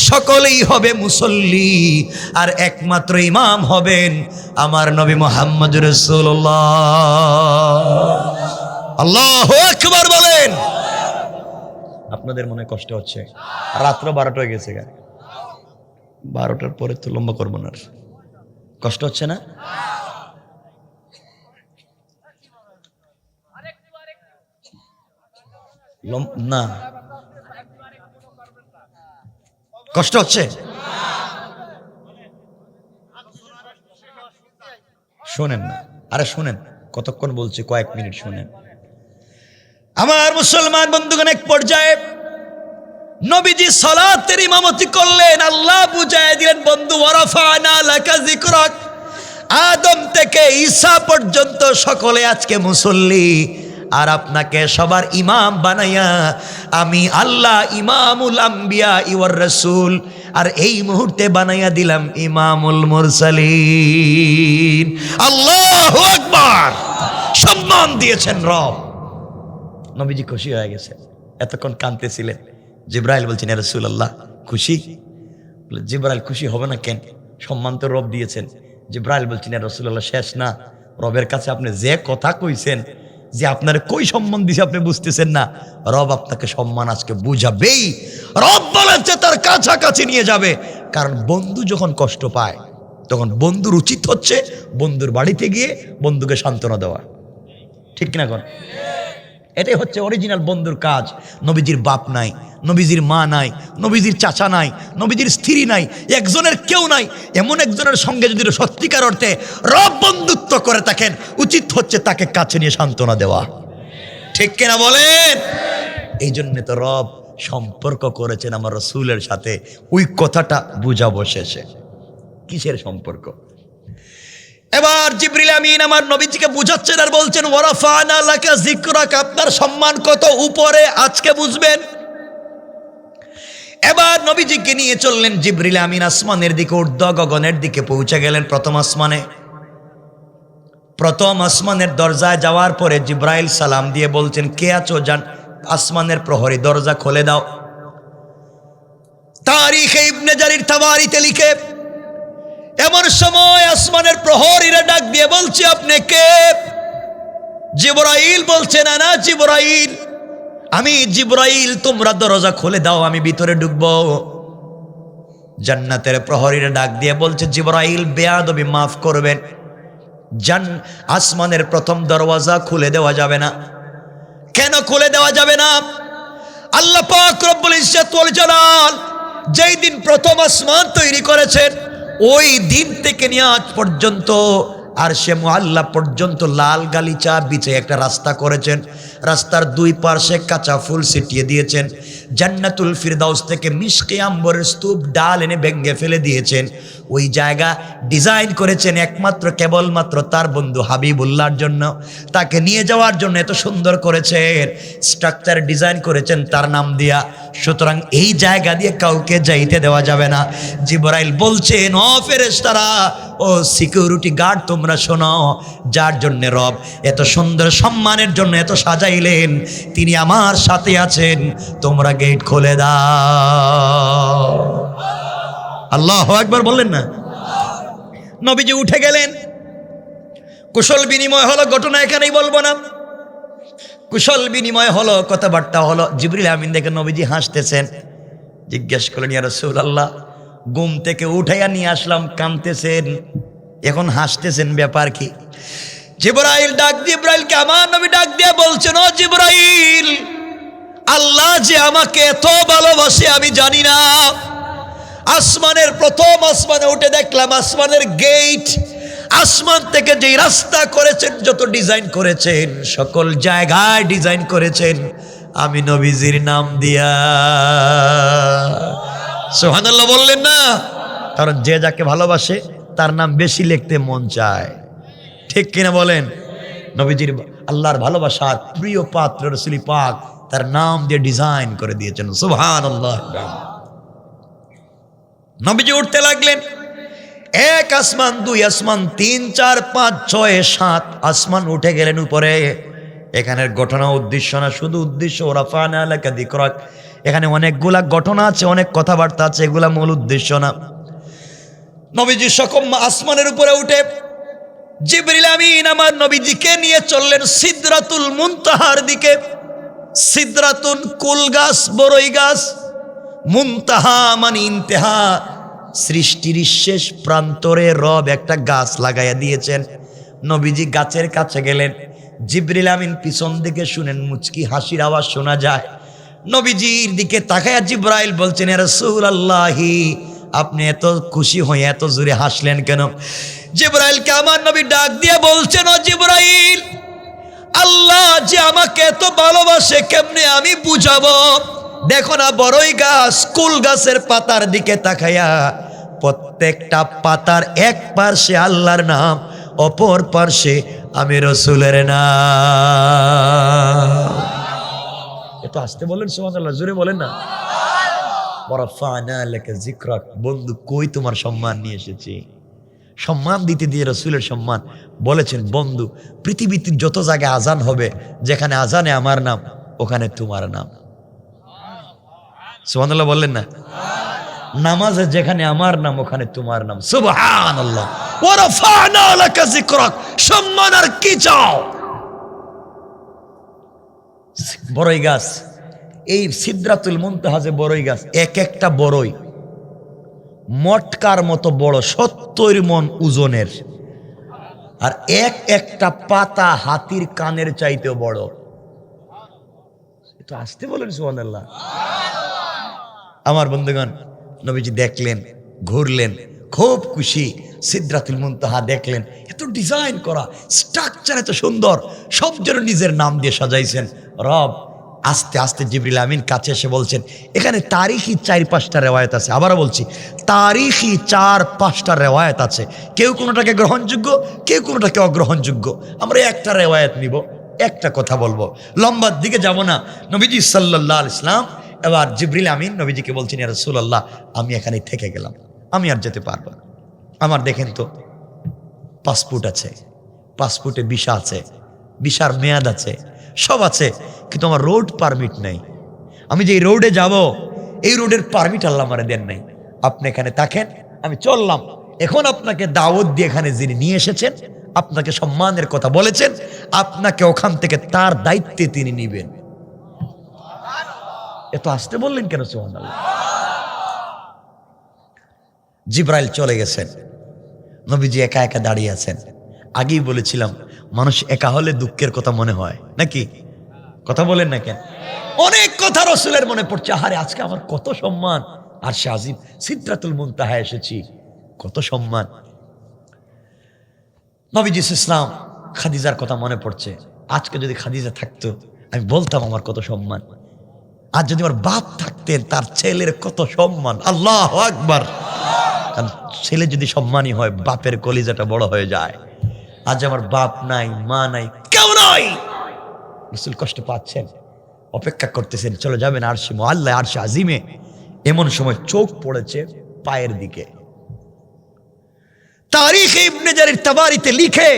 সকলেই হবে মুসল্লি, আর একমাত্র ইমাম হবেন আমার নবী মুহাম্মদুর রাসূলুল্লাহ। আল্লাহু আকবার বলেন। আপনাদের মনে কষ্ট হচ্ছে? রাত্র 12টা হয়ে গেছে, 12টার পরে তো লম্বা করবো না। কষ্ট হচ্ছে না? না কষ্ট হচ্ছে? শোনেন না, আরে শোনেন, কতক্ষণ বলছি, কয়েক মিনিট শোনেন। আমার মুসলমান বন্ধুগণ, এক পর্যায়ে নবীজি সালাতের ইমামতি করলেন, আল্লাহ বুঝায় দিলেন বন্ধু ওয়ারাফানা লাকা যিকরাক, আদম থেকে ঈসা পর্যন্ত সকলে আজকে মুসল্লি, আর আপনাকে সবার ইমাম বানাইয়া আমি আল্লাহ ইমামুল আম্বিয়া ওয়ার রাসূল, আর এই মুহূর্তে বানাইয়া দিলাম ইমামুল মুরসালিন। আল্লাহু আকবার। সম্মান দিয়েছেন রব। নবীজি খুশি হয়ে গেছে। এতক্ষণ কাঁদতেছিলেন। জিবরাইল বলছেন ইয়া রাসূলুল্লাহ খুশি? জিবরাইল খুশি হবে না কেন? সম্মান তো রব দিয়েছেন। জিবরাইল বলছেন ইয়া রাসূলুল্লাহ শেষ না, রবের কাছে আপনি যে কথা কইছেন, যে আপনার কই সম্মান দিছে আপনি বুঝতেছেন না, রব আপনাকে সম্মান আজকে বুঝাবেই। রব বলেছে তার কাছাকাছি নিয়ে যাবে। কারণ বন্ধু যখন কষ্ট পায় তখন বন্ধুর উচিত হচ্ছে বন্ধুর বাড়িতে গিয়ে বন্ধুকে সান্ত্বনা দেওয়া, ঠিক কিনা কোন? এটাই হচ্ছে অরিজিনাল বন্ধুর কাজ। নবীজির বাপ নাই, নবীজির মা নাই, নবীজির চাচা নাই, নবীজির স্ত্রী নাই, একজনের কেউ নাই, এমন একজনের সঙ্গে যদি সত্যিকার অর্থে রব বন্ধুত্ব করে থাকেন, উচিত হচ্ছে তাকে কাছে নিয়ে সান্ত্বনা দেওয়া, ঠিক কিনা বলেন? এই জন্য তো রব সম্পর্ক করেছেন আমার রাসূলের সাথে। ওই কথাটা বুঝাবো শেষে, কিসের সম্পর্ক। এবার জিবরিল আমিন আমার নবীজিকে বুঝাচ্ছেন আর বলছেন ওয়ারাফানা লাকা যিকরাক, আপনার সম্মান কত উপরে আজকে বুঝবেন। এবার নবীজিকে নিয়ে চললেন জিবরিল আমিন আসমানের দিকে, ঊর্ধ্ব গগনের দিকে পৌঁছে গেলেন। প্রথম আসমানের দরজায় যাওয়ার পরে জিবরাইল সালাম দিয়ে বলছেন কে আছো জান? আসমানের প্রহরী দরজা খুলে দাও। তারিখে ইবনে জারির তাবারিতে লিখে, এমন সময় আসমানের প্রহরীরা ডাক দিয়ে বলছে আপনি কে? জিবরাইল বলছে না না জিবরাইল, আমি জিবরাইল, তোমরা দরজা খুলে দাও, আমি ভিতরে ঢুকবো। জান্নাতের প্রহরীরা ডাক দিয়ে বলছে জিবরাইল বেয়াদবি মাফ করবেন, আসমানের প্রথম দরওয়াজা খুলে দেওয়া যাবে না। কেন খুলে দেওয়া যাবে না? আল্লাহ পাক রব্বুল ইজ্জত ওয়াল জালাল যেই দিন প্রথম আসমান তৈরি করেছেন, ওই দিন থেকে নিয়ে আজ পর্যন্ত আরশে মুআল্লা পর্যন্ত লাল গালিচা বিছে একটা রাস্তা করেছেন। রাস্তার দুই পাশে কাঁচা ফুল ছিটিয়ে দিয়েছেন। জান্নাতুল ফিরদাউস থেকে মিশকে আম্বরের স্তূপ ডাল এনে ভেঙে ফেলে দিয়েছেন। ওই জায়গা ডিজাইন করেছেন একমাত্র কেবলমাত্র তার বন্ধু হাবিবুল্লাহর জন্য, তাকে নিয়ে যাওয়ার জন্য এত সুন্দর করেছেন, স্ট্রাকচার ডিজাইন করেছেন তার নাম দিয়া। সুতরাং এই জায়গা দিয়ে কাউকে যাইতে দেওয়া যাবে না। জিবরাইল বলছেন ও ফেরেশতারা, ও সিকিউরিটি গার্ড, তোমরা শোনো, যার জন্য রব এত সুন্দর সম্মানের জন্য এত সাজাইলেন, তিনি আমার সাথে আছেন, তোমরা গেট খুলে দাও। আল্লাহু আকবার বললেন না? নবীজি উঠে গেলেন, কুশল বিনিময় হলো, ঘটনা এখানেই বলবো না। কুশল বিনিময় হলো, কথাবার্তা হলো। জিবরিল আমিন দেখে নবীজি হাসতেছেন। জিজ্ঞেস করলেন ইয়া রাসূলুল্লাহ, ঘুম থেকে উঠাইয়া নিয়ে আসলাম, কাঁদতেছেন, এখন হাসতেছেন, ব্যাপার কি? জিবরাইল ডাক দিয়ে, জিবরাইলকে আমার নবী ডাক দিয়ে বলছেন ও জিবরাইল, আল্লাহ যে আমাকে এত ভালোবাসে আমি জানি না। আসমানের প্রথম আসমানে উঠে দেখলাম আসমানের গেট, আসমান থেকে যে রাস্তা করেছেন, যত ডিজাইন করেছেন, সকল জায়গায় ডিজাইন করেছেন আমি নবীজির নাম দিয়া। সুবহানাল্লাহ বললেন না? কারণ যে যাকে ভালোবাসে তার নাম বেশি লিখতে মন চায়, ঠিক কিনা বলেন? নবীজির আল্লাহর ভালোবাসার প্রিয় পাত্র রাসূল পাক তার নাম দিয়ে ডিজাইন করে দিয়েছেন। সুবহানাল্লাহ। নবীজি উঠতে লাগলেন। এক আসমান, দুই আসমান, 3, 4, 5, 6, 7 আসমান উঠে গেলেন উপরে। এখানের ঘটনা উদ্দেশ্য না, শুধু উদ্দেশ্য রাফা'না লাকা যিকরাক। এখানে অনেকগুলা ঘটনা আছে, অনেক কথাবার্তা আছে, এগুলা মূল উদ্দেশ্য না। নবীজি সকম আসমানের উপরে উঠে জিবরিল আমিন আমার নবীজিকে নিয়ে চললেন সিদরাতুল মুনতাহার দিকে। সিদরাতুন কুল গাছ, বড়ই গাছ, মুনতাহা মানে ইন্তেহা, সৃষ্টির শেষ প্রান্তরে রব একটা গাছ লাগাইয়া দিয়েছেন। নবীজি গাছের কাছে গেলেন। জিবরিল আমিন পিছন দিকে শুনেন মুচকি হাসির আওয়াজ শোনা যায়। নবীজির দিকে তাকায়া জিবরাইল বলছেন, ইয়া রাসূলুল্লাহি, আপনি এত খুশি হয়ে এত জোরে হাসলেন কেন? জিবরাইলকে আমার নবী ডাক দিয়ে বলছেন, ও জিবরাইল, আল্লাহ যে আমাকে এত ভালোবাসে কেমনে আমি বুঝাবো? দেখো না বড়ই গাছ, কুল গাছের পাতার দিকে তাকায়া, প্রত্যেকটা পাতার এক পার্শ্বে আল্লাহর নাম, অপর পার্শ্বে আমি রাসূলের নাম। একটু আসতে বলেন সুবহানাল্লাহ, জোরে বলেন না। ওয়ারাফা'না লাকা যিকরাক। বন্ধু, কই তোমার সম্মান নিয়ে এসেছি? সম্মান দিতে দিয়ে রাসূলের সম্মান বলেছেন, বন্ধু পৃথিবীতে যত জায়গায় আজান হবে, যেখানে আজানে আমার নাম ওখানে তোমার নাম। সুবহানাল্লাহ বললেন না? নামাজে যেখানে আমার নাম ওখানে তোমার নাম। সুবহানাল্লাহ। ওয়ারাফা'না লাকা যিকরাক। সম্মান আর কি চাও? বড়ই গাছ, এই সিদরাতুল মুনতাহা যে বড়ই গাছ, এক একটা বড়ই মটকার মতো বড়, 70 মণ ওজনের, আর এক একটা পাতা হাতির কানের চাইতেও বড়। একটু আসতে বলেন সুবহানাল্লাহ। আমার বন্ধুগণ, নবীজি দেখলেন, ঘুরলেন, খুব খুশি। সিদরাতুল মুনতাহা দেখলেন, এত ডিজাইন করা, স্ট্রাকচার এত সুন্দর, সব যেন নিজের নাম দিয়ে সাজাইছেন রব। আস্তে আস্তে জিবরিল আমিন কাছে এসে বলছেন, এখানে তারিখি 4-5টা রেওয়ায়েত আছে। আবারও বলছি, তারিখি 4-5টা রেওয়ায়েত আছে। কেউ কোনোটাকে গ্রহণযোগ্য, কেউ কোনোটাকে অগ্রহণযোগ্য। আমরা একটা রেওয়ায়েত নিব, একটা কথা বলবো, লম্বার দিকে যাব না। নবীজি সাল্লাল্লাহু আলাইহি ওয়াসাল্লাম এবার জিবরিল আমিন নবীজিকে বলছেন, ইয়া রাসূলুল্লাহ, আমি এখানে থেকে গেলাম, আমি আর যেতে পারবো না। আমার দেখেন তো পাসপোর্ট আছে, পাসপোর্টে ভিসা আছে, ভিসার মেয়াদ আছে, সব আছে, কিন্তু আমার রোড পারমিট নাই। আমি যে রোডে যাব, এই রোডের পারমিট আল্লাহ আমারে দেন নাই। আপনি এখানে থাকেন, আমি চললাম। এখন আপনাকে দাওয়াত দিয়ে এখানে যিনি নিয়ে এসেছেন, আপনাকে সম্মানের কথা বলেছেন, আপনাকে ওখান থেকে তার দায়িত্বে তিনি নিবেন। এত আসতে বললেন কেন সুবহানাল্লাহ? জিবরাইল চলে গেছেন, নবীজি একা একা দাঁড়িয়ে আছেন। আগেই বলেছিলাম, মানুষ একা হলে দুঃখের কথা মনে হয় নাকি? কথা বলেন না কেন? অনেক কথা রাসূলের মনে পড়ছে। আরে আজকে আমার কত সম্মান, আরশে আজিম, সিদরাতুল মুনতাহা এসেছি, কত সম্মান। নবীজি ইসলাম খাদিজার কথা মনে পড়ছে। আজকে যদি খাদিজা থাকতো, আমি বলতাম আমার কত সম্মান। আর যদি আমার বাপ থাকতেন, তার ছেলের কত সম্মান। আল্লাহু আকবার। কারণ ছেলে যদি সম্মানী হয়, বাপের কলিজাটা বড় হয়ে যায়। আজ আমার বাপ নাই, মা নাই, কেউ নাই। রাসূল কষ্ট পাচ্ছেন, অপেক্ষা করতেছেন, চলে যাবেন আরশে মুআল্লা, আরশে আজিমে। এমন সময় চোখ পড়েছে পায়ের দিকে। তারিখে ইবনে জারির তাবারিতে লিখে,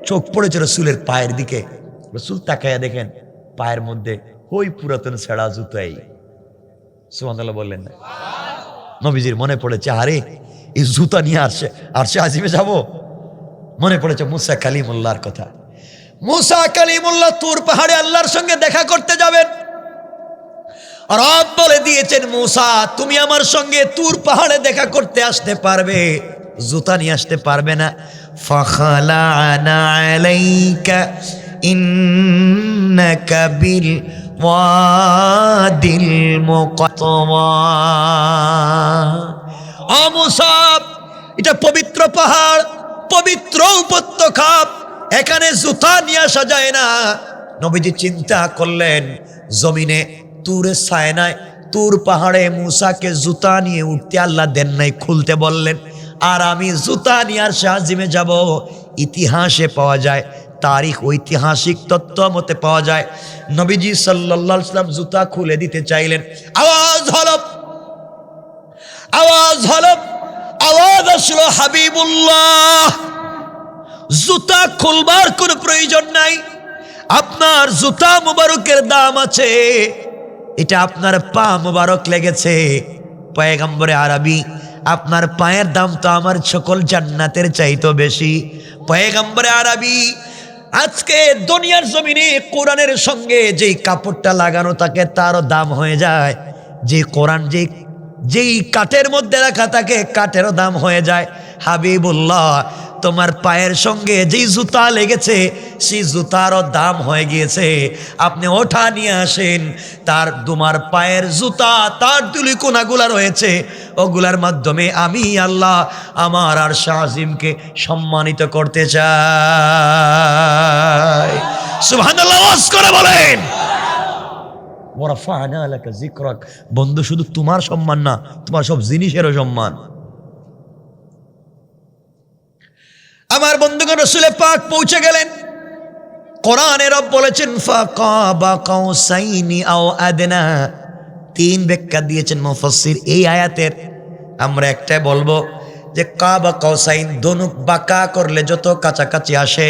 চোখ পড়েছে রাসূলের পায়ের দিকে। রাসূল তাকায়া দেখেন পায়ের মধ্যে ওই পুরাতন ছেঁড়া জুতাই। সুবহানাল্লাহ বললেন না? নবীজির মনে পড়েছে, আরে এই জুতা নিয়ে আরশে আজিমে যাব। মনে পড়েছে মুসা কালিমুল্লাহর কথা। মুসা কালিমুল্লাহ তুর পাহাড়ে আল্লাহর সঙ্গে দেখা করতে যাবেন। রব বলে দিয়েছেন, মুসা তুমি আমার সঙ্গে তুর পাহাড়ে দেখা করতে আসতে পারবে, জুতা নিয়ে আসতে পারবে না। ফাখালানা আলাইকা ইন্নাকা বিল ওয়াদিল মুকাত্তামা। ও মুসা, এটা পবিত্র পাহাড়, পবিত্র উপত্যকা, এখানে জুতা নিয়ে আসা যায় না। নবীজি চিন্তা করলেন, জমিনে তুরে সায়নায়, তুর পাহাড়ে মুসাকে জুতা নিয়ে উঠতে আল্লাহ দেন নাই, খুলতে বললেন। আর আমি জুতা নিয়ে আরশে আজিমে যাব। ইতিহাসে পাওয়া যায় তারিখ ঐতিহাসিক তত্ত্ব মতে পাওয়া যায়, নবীজি সাল্লাল্লাহু আলাইহি ওয়াসাল্লাম জুতা খুলে দিতে চাইলেন, আওয়াজ হলো, আওয়াজ হলো, আওয়াজ আসলো, হাবিবুল্লাহ জুতা খুলবার কোনো প্রয়োজন নাই, আপনার জুতা মুবারকের দাম আছে, এটা আপনার পা মুবারক লেগেছে। পয়গম্বরে আরবি, আপনার পায়ের দাম তো আমার সকল জান্নাতের চাইতো বেশি। পয়গম্বরে আরবি, আজকে দুনিয়ার জমিনে কোরআনের সঙ্গে যেই কাপড়টা লাগানো থাকে তারও দাম হয়ে যায়, যে কোরআন যেই কাঠের মধ্যে রাখা থাকে কাঠেরও দাম হয়ে যায়। হাবিবুল্লাহ তোমার পায়ের সঙ্গে যেই জুতা লেগেছে সেই জুতারও দাম হয়ে গিয়েছে, আপনি ওঠা নিয়ে আসেন, তার তোমার পায়ের জুতা তার ধুলিকোনাগুলা রয়েছে, ওগুলার মাধ্যমে আমি আল্লাহ আমার আরশ আজিমকে সম্মানিত করতে চাই। সুবহানাল্লাহ, ওয়াজ করে বলেন। ওয়ারাফা'না লাকা যিকরাক, বন্ধু শুধু তোমার সম্মান না, তোমার সব জিনিসেরও সম্মান। আমার বন্ধুগণ, রাসূল পাক পৌঁছে গেলেন, কোরআনে রব বলেছেন ফাকাবা কাউসাইনি আও আদনা, তিন ব্যাখ্যা দিয়েছেন মুফাসসির এই আয়াতের। আমরা একটাই বলবো যে কাবা কাউসাইন, ধনুক বাঁকা করলে যত কাছাকাছি আসে,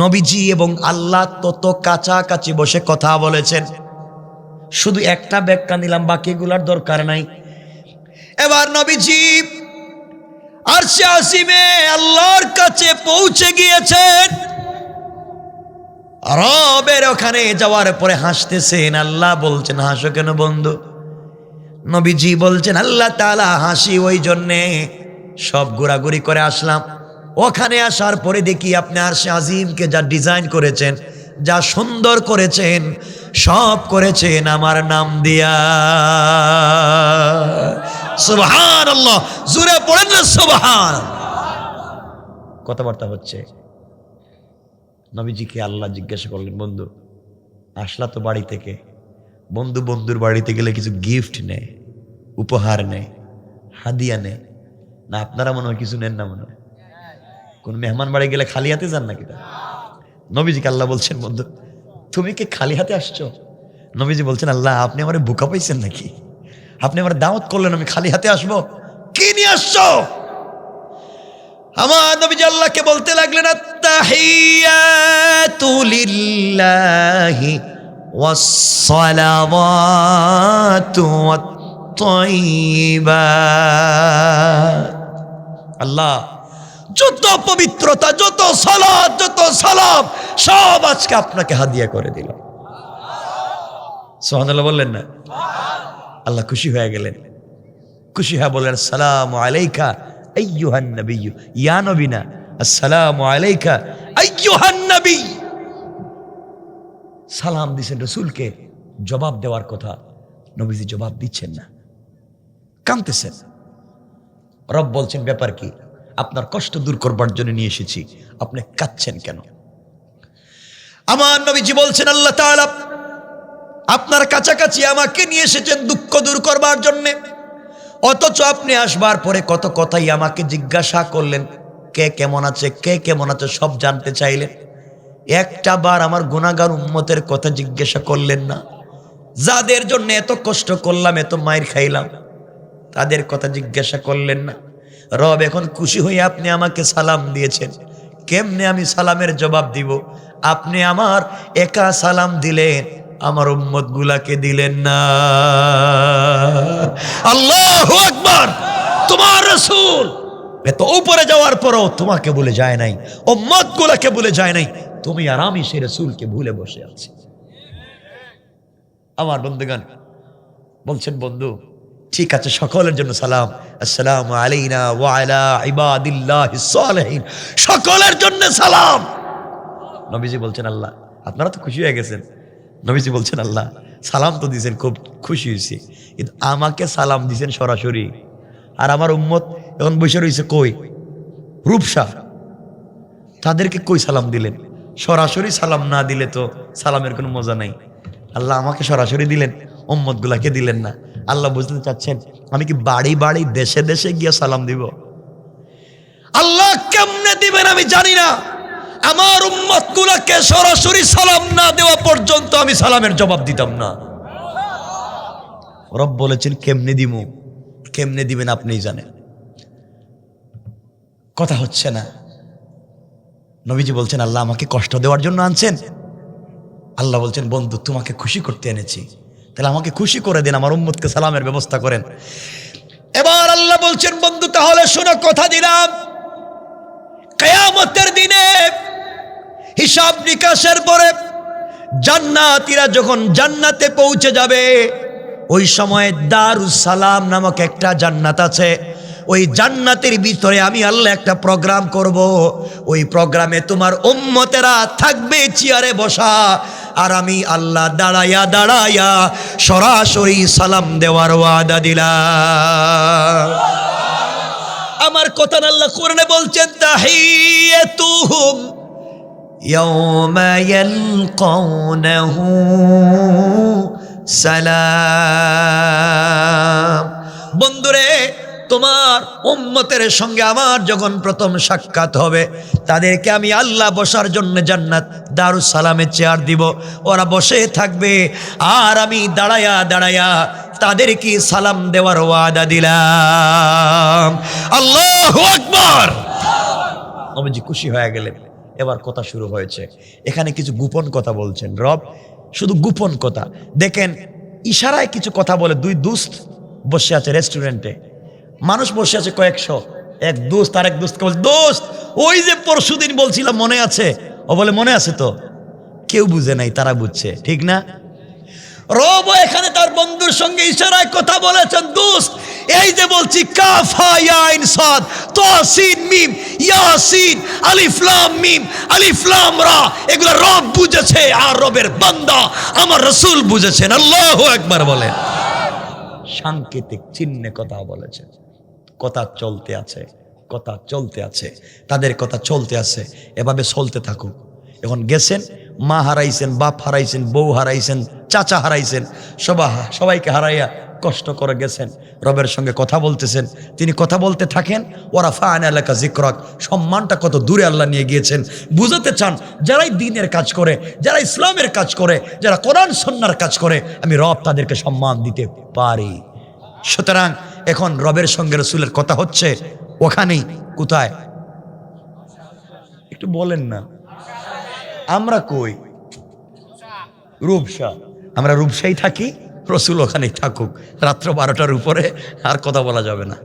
নবীজি এবং আল্লাহ তত কাছাকাছি বসে কথা বলেছেন। শুধু একটা ব্যাখ্যা নিলাম, বাকিগুলার দরকার নাই। এবার নবীজি আরশে আসিমে আল্লাহর কাছে পৌঁছে গিয়েছেন, রবের ওখানে যাওয়ার পরে হাসতেছেন। আল্লাহ বলছেন হাসো কেন বন্ধু? নবীজি বলছেন আল্লাহ তাআলা হাসি ওই জন্যে, সব ঘোরাঘুরি করে আসলাম, ওখানে আসার পরে দেখি আপনি আরশে আজিমকে যা ডিজাইন করেছেন, যা সুন্দর করেছেন, সব করেছেন আমার নাম দিয়া। সুবহানাল্লাহ, জোরে পড়েন না সুবহানাল্লাহ। কথাবার্তা হচ্ছে, নবীজিকে আল্লাহ জিজ্ঞাসা করলেন, বন্ধু আসলা তো বাড়ি থেকে, বন্ধু বন্ধুর বাড়িতে গেলে কিছু গিফট নেয়, উপহার নেয়, হাদিয়া নেয় না? আপনারা মনে হয় কিছু নেন না, মনে হয় কোন মেহমান বাড়ি গেলে খালি হাতে যান নাকি? নবীজিকে আল্লাহ বলছেন, বন্ধু তুমি কি খালি হাতে আসছো? নবীজি বলছেন, আল্লাহ আপনি আমারে বোকা পাইছেন নাকি? আপনি আমার দাওয়াত করলেন, আমি খালি হাতে আসবো? কি নিয়ে আসছো? আমার নবীজি আল্লাহকে বলতে লাগলেন, আত্তাহিয়াতু লিল্লাহি ওয়াসসালাওয়াতু ওয়াত-তাইয়্যিবাত। আল্লাহ যত পবিত্রতা, যত সালাত, যত সালাম সব আজকে আপনাকে হাদিয়া করে দিলাম। সুবহানাল্লাহ বললেন না? আল্লাহ খুশি হয়ে গেলেন, খুশি হয়ে বললেন, আসসালামু আলাইকা আইয়ুহান নবিয়্যু, ইয়া নবী না, আসসালামু আলাইকা আইয়ুহান নবী। সালাম দিছেন রাসূলকে, জবাব দেওয়ার কথা, নবীজি জবাব দিচ্ছেন না, কাঁদতেছেন। রব বলছেন, ব্যাপার কি? আপনার কষ্ট দূর করবার জন্য নিয়ে এসেছি, আপনি কাঁদছেন কেন? আমার নবীজি বলছেন, আল্লাহ তাআলা আপনার কাছাকাছি আমাকে নিয়ে এসেছেন দুঃখ দূর করবার জন্য, অথচ আপনি আসবার পরে কত কথাই আমাকে জিজ্ঞাসা করলেন, কে কেমন আছে, কে কেমন আছে সব জানতে চাইলেন, একটা বার আমার গুনাহগার উম্মতের কথা জিজ্ঞাসা করলেন না। যাদের জন্য এত কষ্ট করলাম, এত মাইর খাইলাম, তাদের কথা জিজ্ঞাসা করলেন না। রব এখন খুশি হয়ে আপনি আমাকে সালাম দিয়েছেন, কেমনে আমি সালামের জবাব দিব? আপনি আমার একা সালাম দিলেন, আমার উম্মত গুলাকে দিলেন না। আল্লাহু আকবার। তোমার রাসূল এত উপরে যাওয়ার পরও তোমাকে ভুলে যায় নাই, উম্মত গুলাকে ভুলে যায় নাই, তুমি আর আমি সেই রাসূলকে ভুলে বসে আছি। আমার বন্ধুগণ বলছেন, বন্ধু ঠিক আছে, সকলের জন্য সালাম, আসসালামু আলাইনা ওয়া আলা ইবাদিল্লাহিস সালিহিন, সকলের জন্য সালাম। নবীজি বলছেন, আল্লাহ আপনারা তো খুশি হয়ে গেছেন। নবীজি বলছেন, আল্লাহ সালাম তো দিয়েছেন, খুব খুশি হয়েছি, কিন্তু আমাকে সালাম দিয়েছেন সরাসরি, আর আমার উম্মত এখন বসে রয়েছে কই? রূপসা, তাদেরকে কই সালাম দিলেন? সরাসরি সালাম না দিলে তো সালামের কোনো মজা নাই। আল্লাহ আমাকে সরাসরি দিলেন, উম্মত গুলাকে দিলেন না। আল্লাহ বুঝতে চাচ্ছেন আমি কি বাড়ি বাড়ি দেশে দেশে গিয়ে সালাম দিব? আল্লাহ কেমনে দিবেন আমি জানি না, আমার উম্মতগুলোকে সরাসরি সালাম না দেওয়া পর্যন্ত আমি সালামের জবাব দিতাম না। রব বলেছেন কেমনে দিমু, কেমনে দিবেন আপনিই জানেন। কথা হচ্ছে না। নবীজি বলছেন আল্লাহ আমাকে কষ্ট দেওয়ার জন্য আনছেন? আল্লাহ বলছেন বন্ধু তোমাকে খুশি করতে এনেছি, তাহলে আমাকে খুশি করে দিন, আমার উম্মতকে সালামের ব্যবস্থা করেন। এবার আল্লাহ বলছেন বন্ধু তাহলে শোনো, কথা দিলাম কিয়ামতের দিনে হিসাব নিকাশের পরে জান্নাতীরা যখন জান্নাতে পৌঁছে যাবে, ওই সময় দারুস সালাম নামক একটা জান্নাত আছে। ওই জান্নাতের ভিতরে আমি আল্লাহ একটা প্রোগ্রাম করব। ওই প্রোগ্রামে তোমার উম্মতেরা থাকবে চেয়ারে বসা, আর আমি আল্লাহ দাঁড়ায়া দাঁড়ায়া সরাসরি সালাম দেওয়ার ওয়াদা দিলাম। আমার কথা আল্লাহ কোরআনে বলছেন তাহিয়াতুহুম ইয়াওমা ইয়ালকাউনাহু সালাম। বন্ধুরে তোমার উম্মতের সঙ্গে আমার যখন প্রথম সাক্ষাৎ হবে, তাদেরকে আমি আল্লাহ বসার জন্য জান্নাত দারুস সালামে চেয়ার দিব, ওরা বসে থাকবে, আর আমি দাঁড়ায়া দাঁড়ায়া তাদেরকে সালাম দেওয়ার ওয়াদা দিলাম। আল্লাহু আকবার। নবীজি খুশি হয়ে গেলেন। এবার কথা শুরু হয়েছে। এখানে কিছু গোপন কথা বলছেন রব, শুধু গোপন কথা। দেখেন ইশারায় কিছু কথা বলে। দুই দোস্ত বসে আছে রেস্টুরেন্টে, মানুষ বসে আছে কয়েকশো। এক দোস্ত আর এক দোস্তকে বলছে দোস্ত ওই যে পরশুদিন বলছিলাম মনে আছে? ও বলে মনে আছে তো। কেউ বুঝে নাই, তারা বুঝছে, ঠিক না? রব এখানে তার বন্ধুর সঙ্গে ইশারায় কথা বলেছেন, দোস্ত এই যে বলছি কাফ হা ইয়া আইন সাদ তাসিন মিম ইয়াসিন আলিফ লাম মিম আলিফ লাম রা, এগুলো রব বুঝেছে, আর রবের বান্দা আমার রাসূল বুঝেছেন। আল্লাহু আকবার বলেন। সাংকেতিক চিহ্নে কথা বলেছেন। কথা চলতে আছে, কথা চলতে আছে, তাদের কথা চলতে আছে। এভাবে চলতে থাকুক। এখন গেছেন, মা হারাইছেন, বাপ হারাইছেন, বউ হারাইছেন, চাচা হারাইছেন, সবাইকে হারাইয়া কষ্ট করে গেছেন, রবের সঙ্গে কথা বলতেছেন। তিনি কথা বলতে থাকেন। ওরা ফাআনা লাকা যিকরাক, সম্মানটা কত দূরে আল্লাহ নিয়ে গিয়েছেন বুঝাতে চান। যারাই দ্বীনের কাজ করে, যারা ইসলামের কাজ করে, যারা কোরআন সুন্নাহর কাজ করে, আমি রব তাদেরকে সম্মান দিতে পারি। সুতরাং এখন রবের সঙ্গে রাসূলের কথা হচ্ছে ওখানেই। কোথায় একটু বলেন না? আমরা কই? রূপসা। আমরা রূপসাই থাকি, রাসূল ওখানেই থাকুক। রাত্র 12টার উপরে আর কথা বলা যাবে না,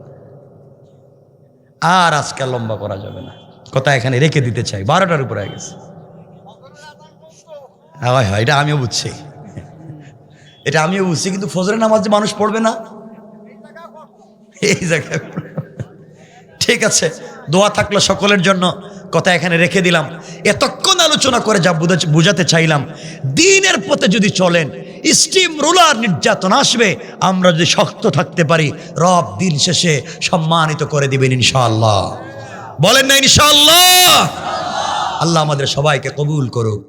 আর আজকে লম্বা করা যাবে না। কথা এখানে রেখে দিতে চাই। 12টার উপরে হয়ে গেছে। হয় হয়, এটা আমিও বুঝছি, এটা আমিও বুঝছি। কিন্তু ফজরের নামাজ যে মানুষ পড়বে না এই জায়গায়। ঠিক আছে, দোয়া থাকলো সকলের জন্য। কথা এখানে রেখে দিলাম। এতক্ষণ আলোচনা করে যা বুঝাতে চাইলাম, দ্বীনের পথে যদি চলেন স্টিম রোলার নির্যাতন আসবে, আমরা যদি শক্ত থাকতে পারি রব দিন শেষে সম্মানিত করে দিবেন ইনশাআল্লাহ। বলেন না ইনশাআল্লাহ? আল্লাহ আমাদের সবাইকে কবুল করুক।